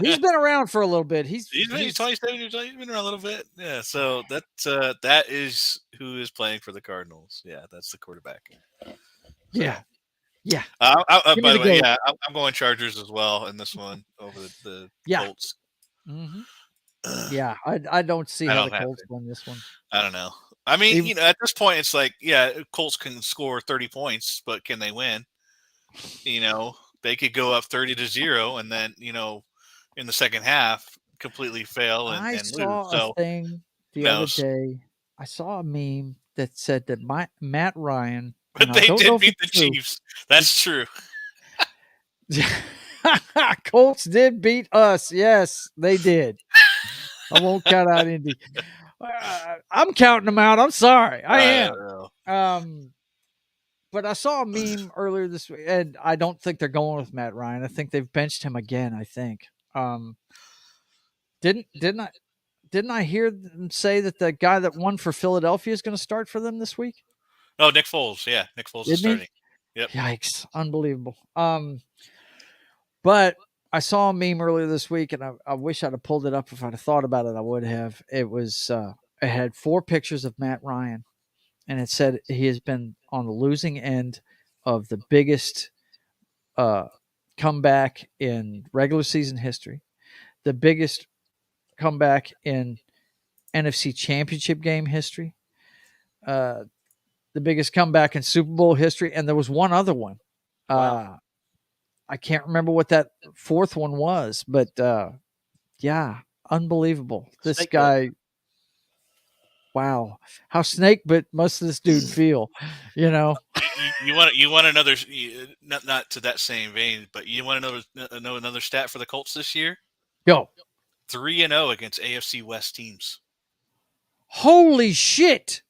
He's been around for a little bit. He's 27 years old. He's been around a little bit. Yeah. So that is who is playing for the Cardinals. Yeah, that's the quarterback. So. Yeah. Yeah. By the way, I'm going Chargers as well in this one over the Colts. Mm-hmm. Yeah, I don't see how the Colts win this one. I don't know. I mean, at this point, it's like, Colts can score 30 points, but can they win? They could go up 30-0, and then, in the second half, completely fail and lose. I saw a thing the other day. I saw a meme that said that Matt Ryan. But they did beat the Chiefs. That's true. Colts did beat us. Yes, they did. I won't count out Indy. I'm counting them out. I'm sorry. I am. know. But I saw a meme earlier this week, and I don't think they're going with Matt Ryan. I think they've benched him again. I think. Didn't I hear them say that the guy that won for Philadelphia is going to start for them this week? Oh, Nick Foles. Yeah, Nick Foles is Didn't he? starting. Yep. Yikes! Unbelievable. But I saw a meme earlier this week, and I wish I'd have pulled it up. If I'd have thought about it, I would have. It was it had 4 pictures of Matt Ryan, and it said he has been on the losing end of the biggest comeback in regular season history, the biggest comeback in NFC Championship game history, the biggest comeback in Super Bowl history, and there was one other one. Wow. I can't remember what that 4th one was, but yeah, unbelievable. This Snake guy, wow, how snake bit must this dude feel? You know, You want another not to that same vein, but you want to know another stat for the Colts this year? go. 3-0 against AFC West teams. Holy shit!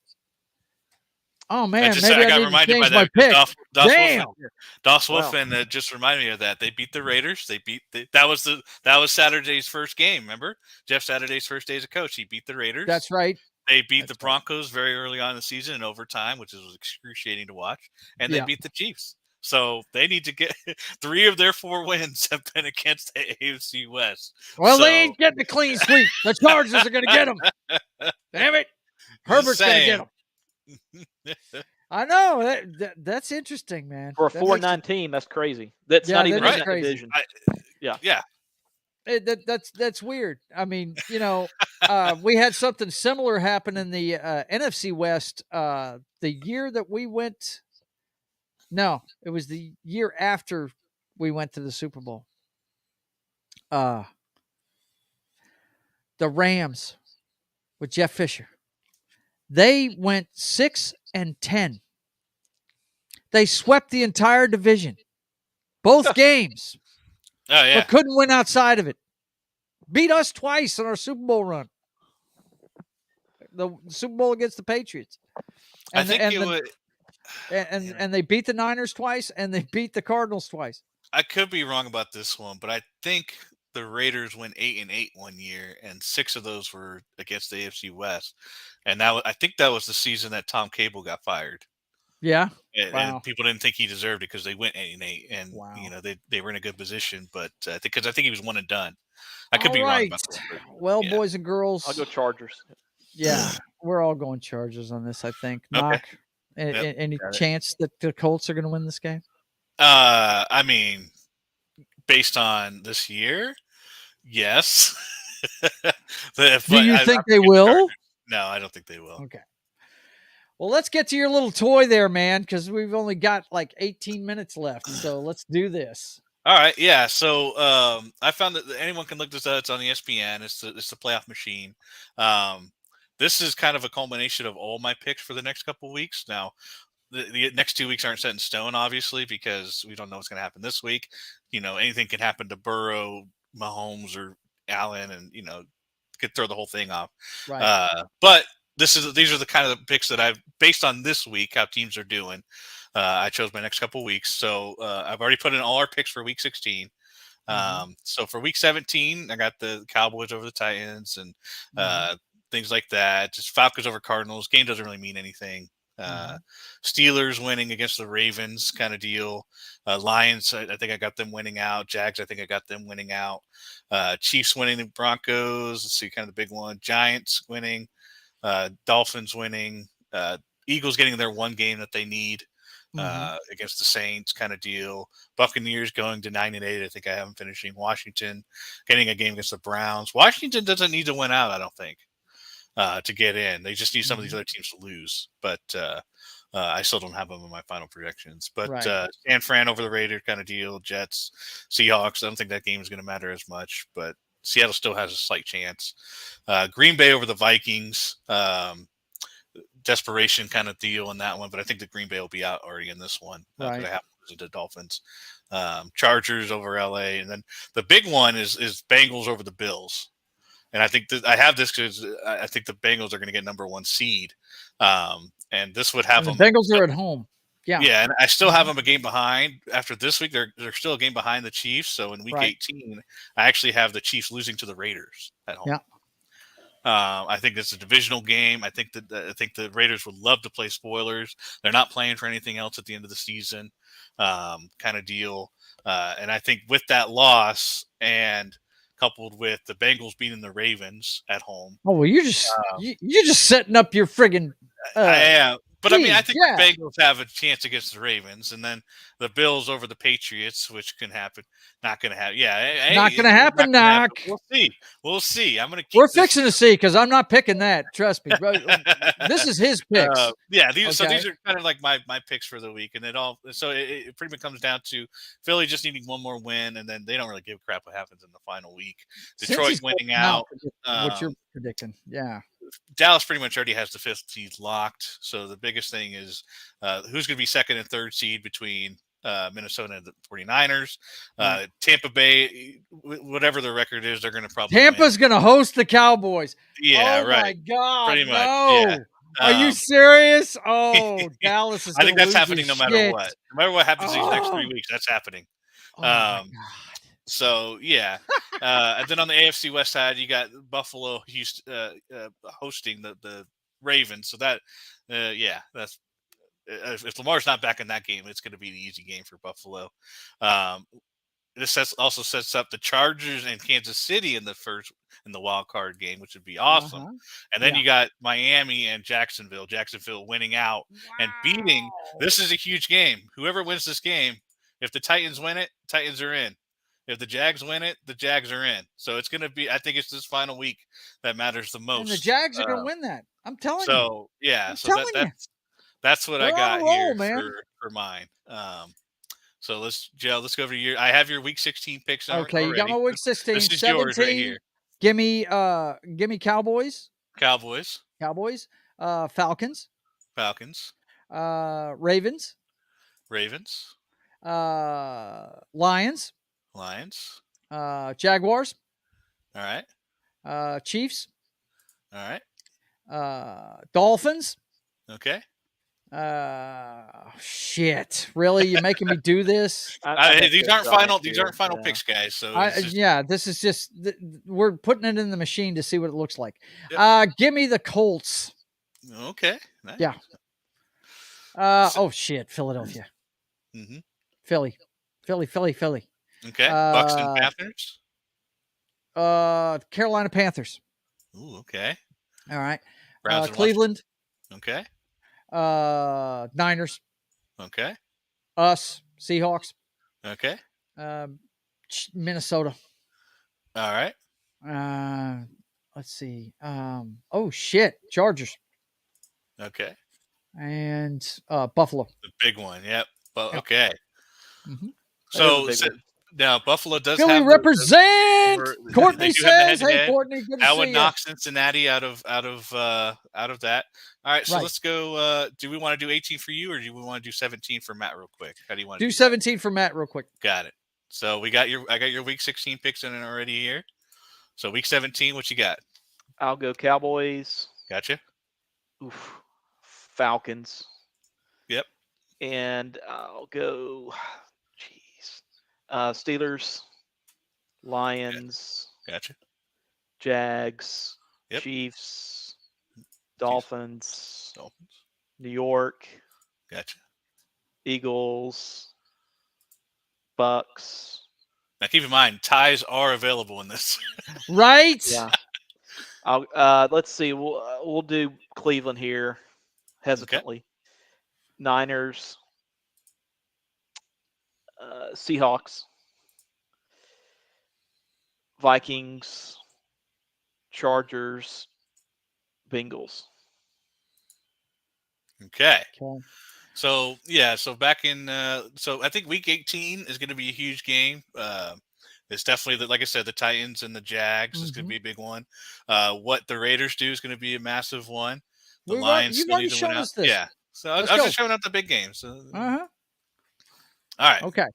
Oh man, maybe I got need to reminded by change my that. pick. Damn. Dos Wow. Wolfen just reminded me of that. They beat the Raiders. That was Saturday's first game. Remember Jeff Saturday's first day as a coach. He beat the Raiders. That's right. They beat That's the Broncos very early on in the season in overtime, which was excruciating to watch. And they Yeah. beat the Chiefs. So they need to get 3 of their 4 wins have been against the AFC West. Well, So, they ain't getting a clean sweep. The Chargers are going to get them. Damn it. Herbert's going to get them. I know. That's interesting, man. For a That 4-9 team, that's crazy. That's Yeah, not that even is in that crazy. division. yeah. That's weird. I mean, we had something similar happen in the NFC West the year that we went. No, it was the year after we went to the Super Bowl. The Rams with Jeff Fisher. They went 6-10. They swept the entire division, both games, Oh yeah. but couldn't win outside of it. Beat us twice in our Super Bowl run. The Super Bowl against the Patriots. I think it would. And they beat the Niners twice, and they beat the Cardinals twice. I could be wrong about this one, but I think the Raiders went 8-8 one year, and 6 of those were against the AFC West. And I think that was the season that Tom Cable got fired. Yeah. And people didn't think he deserved it because they went 8-8, and Wow. they were in a good position. But because I think he was one and done. I could be wrong about that. But, well, boys and girls, I'll go Chargers. Yeah, we're all going Chargers on this. I think. Okay. Noc, any chance that the Colts are going to win this game? I mean, based on this year, yes. Do you think they will? No, I don't think they will. Okay. Well, let's get to your little toy there, man, because we've only got like 18 minutes left. So let's do this. All right, yeah. So I found that anyone can look this up. It's on ESPN. It's the playoff machine. This is kind of a culmination of all my picks for the next couple of weeks. Now, the next 2 weeks aren't set in stone, obviously, because we don't know what's going to happen this week. Anything can happen to Burrow, Mahomes, or Allen, and could throw the whole thing off. Right. But these are the kind of picks that I've based on this week, how teams are doing. I chose my next couple of weeks, so I've already put in all our picks for week 16. So for week 17, I got the Cowboys over the Titans and things like that. Just Falcons over Cardinals. Game doesn't really mean anything. Steelers winning against the Ravens kind of deal. Lions, I think I got them winning out. Jags, I think I got them winning out. Chiefs winning the Broncos. Let's see, kind of the big one. Giants winning. Dolphins winning. Eagles getting their one game that they need against the Saints kind of deal. Buccaneers going to 9-8. I think I have them finishing. Washington getting a game against the Browns. Washington doesn't need to win out, I don't think, to get in. They just need some of these other teams to lose. But I still don't have them in my final projections. But San Fran over the Raiders kind of deal. Jets, Seahawks. I don't think that game is going to matter as much. But Seattle still has a slight chance. Green Bay over the Vikings. Desperation kind of deal in that one, but I think the Green Bay will be out already in this one. Right. I have losing to Dolphins. Chargers over LA, and then the big one is Bengals over the Bills. And I think I have this because I think the Bengals are going to get number 1 seed, and this would have And the them. Bengals are at home. Yeah, and I still have them a game behind. After this week, they're still a game behind the Chiefs. So in Week 18, I actually have the Chiefs losing to the Raiders at home. Yeah. I think it's a divisional game. I think the Raiders would love to play spoilers. They're not playing for anything else at the end of the season, kind of deal. And I think with that loss and coupled with the Bengals beating the Ravens at home. Oh well, you're just setting up your friggin'. I am. But geez, I mean, I think the Bengals have a chance against the Ravens, and then the Bills over the Patriots, which can happen. Not going to happen. Yeah, not going to happen, Noc. We'll see. We'll see. I'm going to. We're fixing to see because I'm not picking that. Trust me. This is his picks. So these are kind of like my picks for the week, and it pretty much comes down to Philly just needing one more win, and then they don't really give a crap what happens in the final week. Detroit winning out. What you're predicting? Yeah. Dallas pretty much already has the 5th seed locked. So the biggest thing is who's going to be 2nd and 3rd seed between Minnesota and the 49ers. Tampa Bay, whatever the record is, they're going to probably Tampa's going to host the Cowboys. Yeah, oh right. My God. Pretty much. No. Yeah. Are you serious? Oh, Dallas is I think that's lose happening no matter what. No matter what happens these next 3 weeks, that's happening. Oh my God. So yeah, and then on the AFC West side, you got Buffalo hosting the Ravens. So that, that's if Lamar's not back in that game, it's going to be the easy game for Buffalo. This also sets up the Chargers and Kansas City in the wild card game, which would be awesome. And then you got Miami and Jacksonville. Jacksonville winning out and beating. This is a huge game. Whoever wins this game, if the Titans win it, Titans are in. If the Jags win it, the Jags are in. So it's going to be. I think it's this final week that matters the most. And the Jags are going to win that. I'm telling you. So yeah. That's what I got here for mine. So let's go over to your. I have your Week 16 picks. Okay, already. you got my Week 16. This is 17, yours right here. Give me Cowboys. Falcons. Ravens. Lions. Jaguars. All right. Chiefs. All right. Dolphins. Okay. Shit. Really? You're making me do this? These aren't final. These aren't final picks, guys. So this is just we're putting it in the machine to see what it looks like. Yep. Give me the Colts. Okay. Nice. Yeah. Shit. Philadelphia. Mm-hmm. Philly. Okay. Bucks and Panthers. Carolina Panthers. Ooh. Okay. All right. Browns Cleveland. Okay. Niners. Okay. Us. Seahawks. Okay. Minnesota. All right. Let's see. Chargers. Okay. And Buffalo. The big one. Yep. Okay. Mm-hmm. So now Buffalo does Philly have represent. Courtney says, "Hey, Courtney, good to see you." That would knock Cincinnati out of that. All right, so let's go. Do we want to do 18 for you, or do we want to do 17 for Matt real quick? How do you want to do 17 for Matt real quick? Got it. So I got your Week 16 picks in already here. So Week 17, what you got? I'll go Cowboys. Gotcha. Oof. Falcons. Yep. And I'll go. Steelers, Lions, gotcha. Jags, yep. Chiefs, Dolphins, New York, gotcha. Eagles, Bucks. Now keep in mind, ties are available in this. Right? Yeah. Let's see. We'll do Cleveland here, hesitantly. Okay. Niners. Seahawks, Vikings, Chargers, Bengals. Okay. So back in so I think Week 18 is going to be a huge game. It's definitely like I said, the Titans and the Jags is going to be a big one. What the Raiders do is going to be a massive one. The Lions still need to win out. Yeah. So I was just showing out the big games. All right. Okay.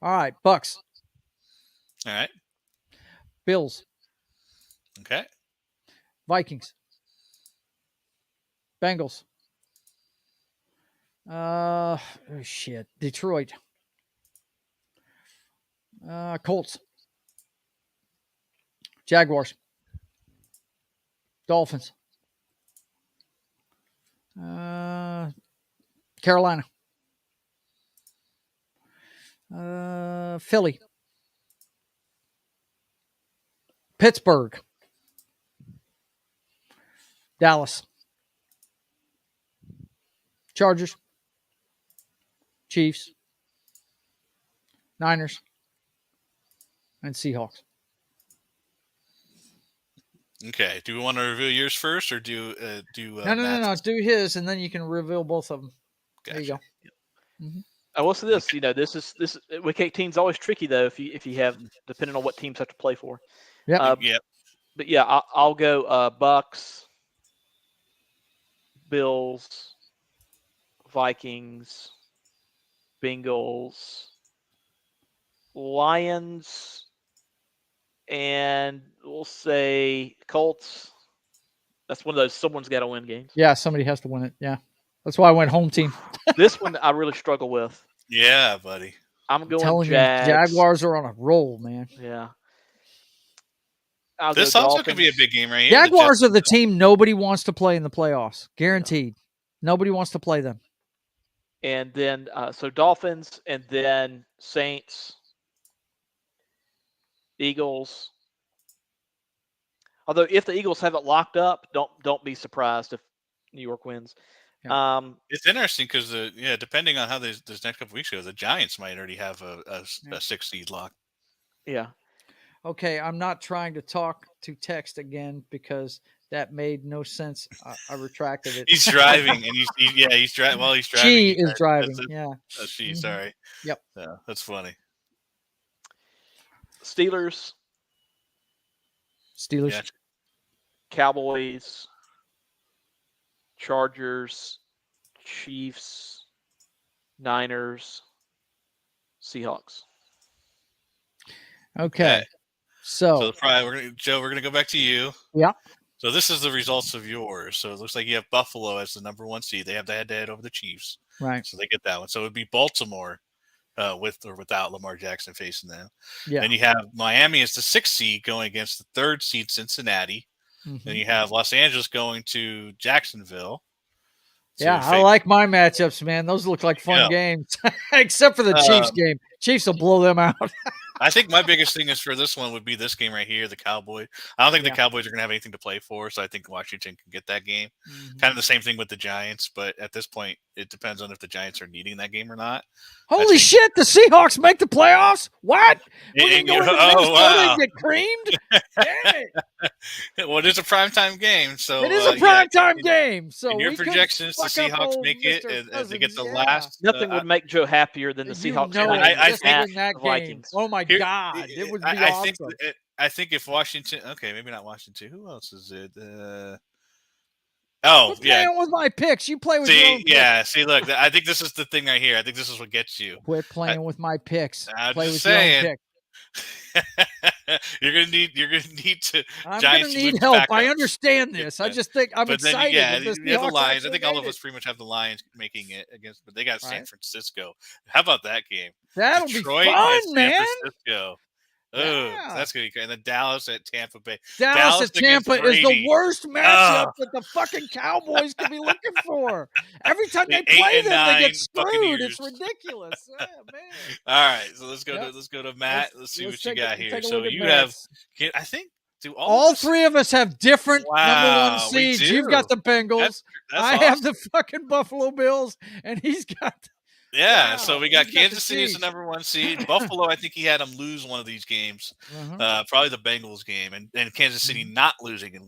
All right. Bucks, All right. Bills, Okay. Vikings, Bengals. Shit. Detroit. Colts, Jaguars, Dolphins, Carolina, Philly, Pittsburgh, Dallas, Chargers, Chiefs, Niners, and Seahawks. Okay. Do we want to reveal yours first, or do No. Matt's? Do his, and then you can reveal both of them. Gotcha. There you go. Mm-hmm. I will say this. This is week 18 is always tricky though if you have depending on what teams have to play for. Yep. Yep. But yeah, I'll go Bucks, Bills, Vikings, Bengals, Lions, and we'll say Colts. That's one of those someone's got to win games. Yeah, somebody has to win it. Yeah, that's why I went home team. This one I really struggle with. Yeah, buddy. I'm going Telling Jags. you, Jaguars are on a roll, man. Yeah. This also could be a big game right here. Jaguars are the team nobody wants to play in the playoffs. Guaranteed. Nobody wants to play them. And then so Dolphins, and then Saints, Eagles. Although if the Eagles have it locked up, don't be surprised if New York wins. Yeah. It's interesting because depending on how this next couple weeks go, the Giants might already have a 6 seed lock. Yeah. Okay, I'm not trying to talk to text again because that made no sense. I retracted it. He's driving, and he's driving. Well, he's driving. She is driving. Yeah. She. Mhm. Sorry. Yep. Yeah, that's funny. Steelers, Steelers, Cowboys, Chargers, Chiefs, Niners, Seahawks. Okay. So probably we're gonna go back to you. Yeah. So this is the results of yours. So it looks like you have Buffalo as the number 1 seed. They have the head-to-head over the Chiefs. Right. So they get that one. So it would be Baltimore with or without Lamar Jackson facing them. Yeah. Then you have Miami as the 6th seed going against the 3rd seed Cincinnati. Mm-hmm. Then you have Los Angeles going to Jacksonville. So I like my matchups, man. Those look like fun games, except for the Chiefs game. Chiefs will blow them out. I think my biggest thing is for this one would be this game right here, the Cowboys. I don't think the Cowboys are going to have anything to play for, so I think Washington can get that game. Mm-hmm. Kind of the same thing with the Giants, but at this point, it depends on if the Giants are needing that game or not. Holy shit, the Seahawks make the playoffs? What? Wow. Get creamed? Damn it. Well, it is a primetime game, so it is a primetime game. So in your projections, the Seahawks make it, and they get the last. Nothing would make Joe happier than the Seahawks winning that Vikings. Oh my God, it would be awesome. I think if Washington, maybe not Washington. Who else is it? Playing with my picks. You play with your own picks. See, look, I think this is the thing right here. I think this is what gets you. Quit playing with my picks. Play with your own picks. You're gonna need to. I'm gonna need help. I understand this. I just think I'm excited. You have the Lions. I think all of us pretty much have the Lions making it against, but they got San Francisco. How about that game? That'll Detroit be fun, man. San Francisco. That's gonna be great. And then Dallas at Tampa Bay. Dallas at Tampa is the worst matchup that the fucking Cowboys could be looking for. Every time they play them, they get screwed. Buccaneers. It's ridiculous. Man. All right, so let's go to Matt. Let's see what you got here. So you have, I think, all three of us have different number 1 seeds. You've got the Bengals. That's I have the fucking Buffalo Bills, and he's got. So we got Kansas City as the number 1 seed. Buffalo, I think he had them lose one of these games, probably the Bengals game, and Kansas City not losing in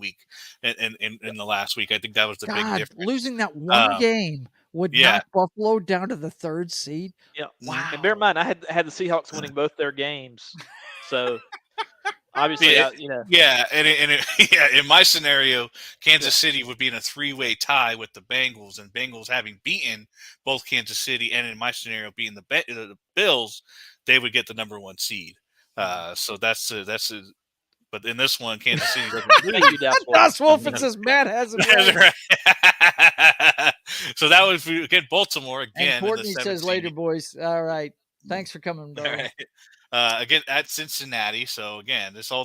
the last week. I think that was the big difference. Losing that one game would knock Buffalo down to the 3rd seed. Yeah, wow. And bear in mind, I had the Seahawks winning both their games, so Obviously, Yeah, yeah. In my scenario, Kansas City would be in a 3-way tie with the Bengals, and Bengals having beaten both Kansas City and, in my scenario, beating the Bills, they would get the number 1 seed. So that's but in this one, Kansas City doesn't Thank you, Das Wolf. Das Wolf, it says Matt has it That's right. right. So that would be again Baltimore again. And Courtney in the says 17th. later, boys. All right. Thanks for coming, All darling. right. Again at Cincinnati. So again, all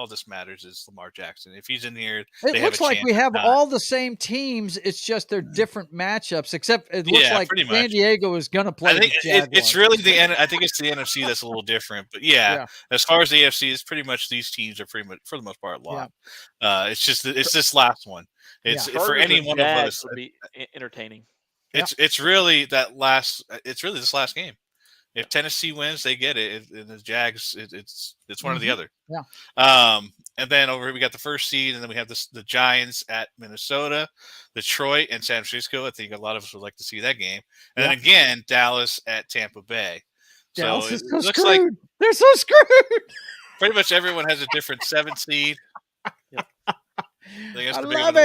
this matters is Lamar Jackson. If he's in here, It looks like we have all the same teams. It's just they're different matchups. Except it looks like San Diego is going to play. I think it's really I think it's the NFC that's a little different. But as far as the AFC, it's pretty much these teams are pretty much for the most part locked. It's just this last one. It's for any one of us. Would be entertaining. It's really that last. It's really this last game. If Tennessee wins, they get it. And the Jags, it's one or the other. Yeah. And then over here we got the first seed, and then we have the Giants at Minnesota, Detroit, and San Francisco. I think a lot of us would like to see that game. And then again, Dallas at Tampa Bay. Dallas is so looks screwed. like They're so screwed. pretty much everyone has a different 7 seed. I guess we have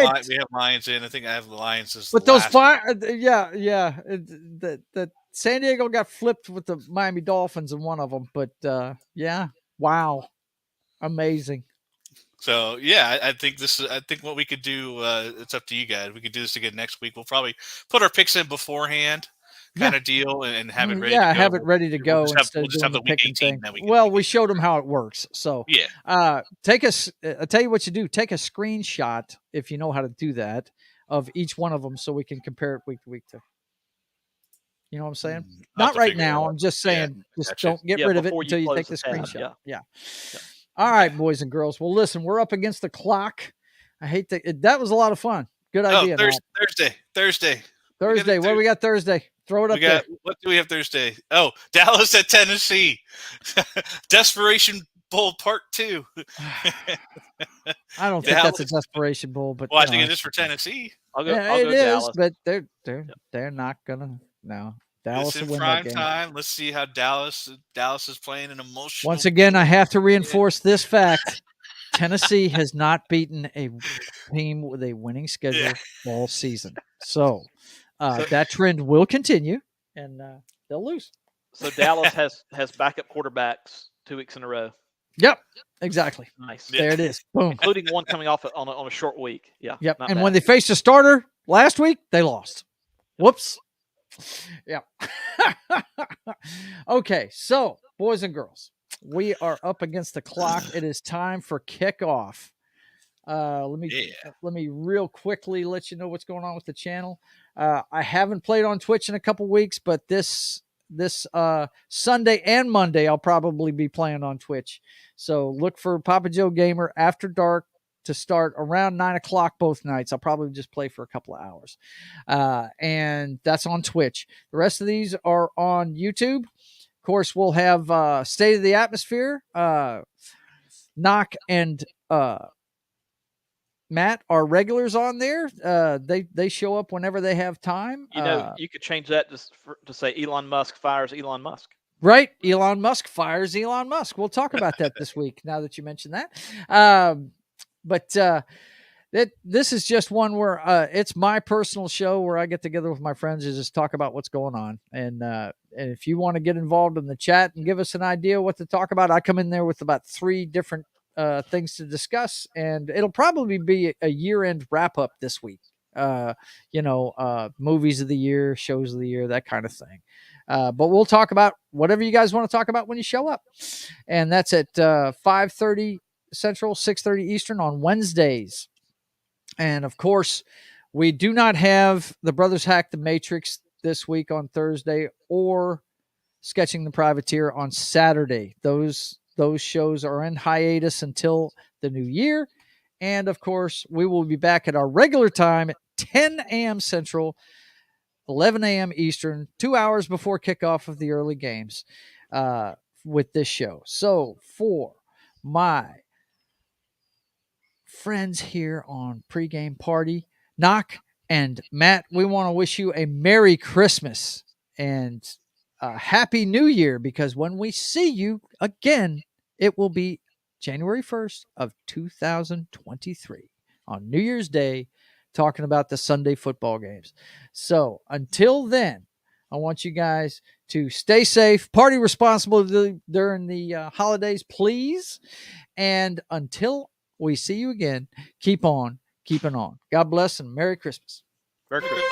Lions in. I think I have the Lions as but the those last. that San Diego got flipped with the Miami Dolphins in one of them. But wow, amazing. So I think what we could do. It's up to you guys. We could do this again next week. We'll probably put our picks in beforehand, kind of deal, and have it ready. Yeah, have it ready to go We'll just have the week 18. We showed them how it works. So take us. I'll tell you what you do. Take a screenshot if you know how to do that of each one of them, so we can compare it week to week. You know what I'm saying? Not right now. I'm just saying, just don't get rid of it until you take the screenshot. Yeah. All right, boys and girls. Well, listen, we're up against the clock. I hate that was a lot of fun. Good idea. Thursday. What do we got Thursday? Throw it up there. What do we have Thursday? Oh, Dallas at Tennessee. Desperation Bowl Part 2. I don't think that's a Desperation Bowl, but I think it is for Tennessee. I'll go Dallas. But they're not gonna. No, Dallas it's will in win prime that game. time. Let's see how Dallas is playing an emotional. Once again, I have to reinforce this fact: Tennessee has not beaten a team with a winning schedule all season. So that trend will continue, and they'll lose. So Dallas has backup quarterbacks 2 weeks in a row. Yep, exactly. Nice. There it is. Boom. Including one coming off on a short week. Yeah. Yep. And when they faced a starter last week, they lost. Whoops. Yeah. Okay. So, boys and girls, we are up against the clock. It is time for kickoff. Let me real quickly let you know what's going on with the channel. I haven't played on Twitch in a couple weeks, but this Sunday and Monday I'll probably be playing on Twitch. So look for Papa Joe Gamer after dark to start around 9:00 both nights. I'll probably just play for a couple of hours. And that's on Twitch. The rest of these are on YouTube. Of course, we'll have State of the Atmosphere, Noc and Matt are regulars on there. They show up whenever they have time. You could change that to say Elon Musk fires Elon Musk. Right. Elon Musk fires Elon Musk. We'll talk about that this week now that you mentioned that. But this is just one where it's my personal show where I get together with my friends and just talk about what's going on. And if you want to get involved in the chat and give us an idea what to talk about, I come in there with about 3 different things to discuss, and it'll probably be a year-end wrap-up this week. Movies of the year, shows of the year, that kind of thing. But we'll talk about whatever you guys want to talk about when you show up. And that's at 5:30 Central, 6:30 Eastern on Wednesdays. And of course, we do not have the Brothers Hack the Matrix this week on Thursday or Sketching the Privateer on Saturday. Those shows are in hiatus until the new year. And of course, we will be back at our regular time at 10 a.m. Central, 11 a.m. Eastern, 2 hours before kickoff of the early games with this show. So for my friends here on Pregame Party, Noc and Matt, we want to wish you a Merry Christmas and a Happy New Year, because when we see you again, it will be January 1st of 2023 on New Year's Day, talking about the Sunday football games. So until then, I want you guys to stay safe, party responsibly during the holidays, please. And until we see you again, keep on keeping on. God bless and Merry Christmas. Merry Christmas.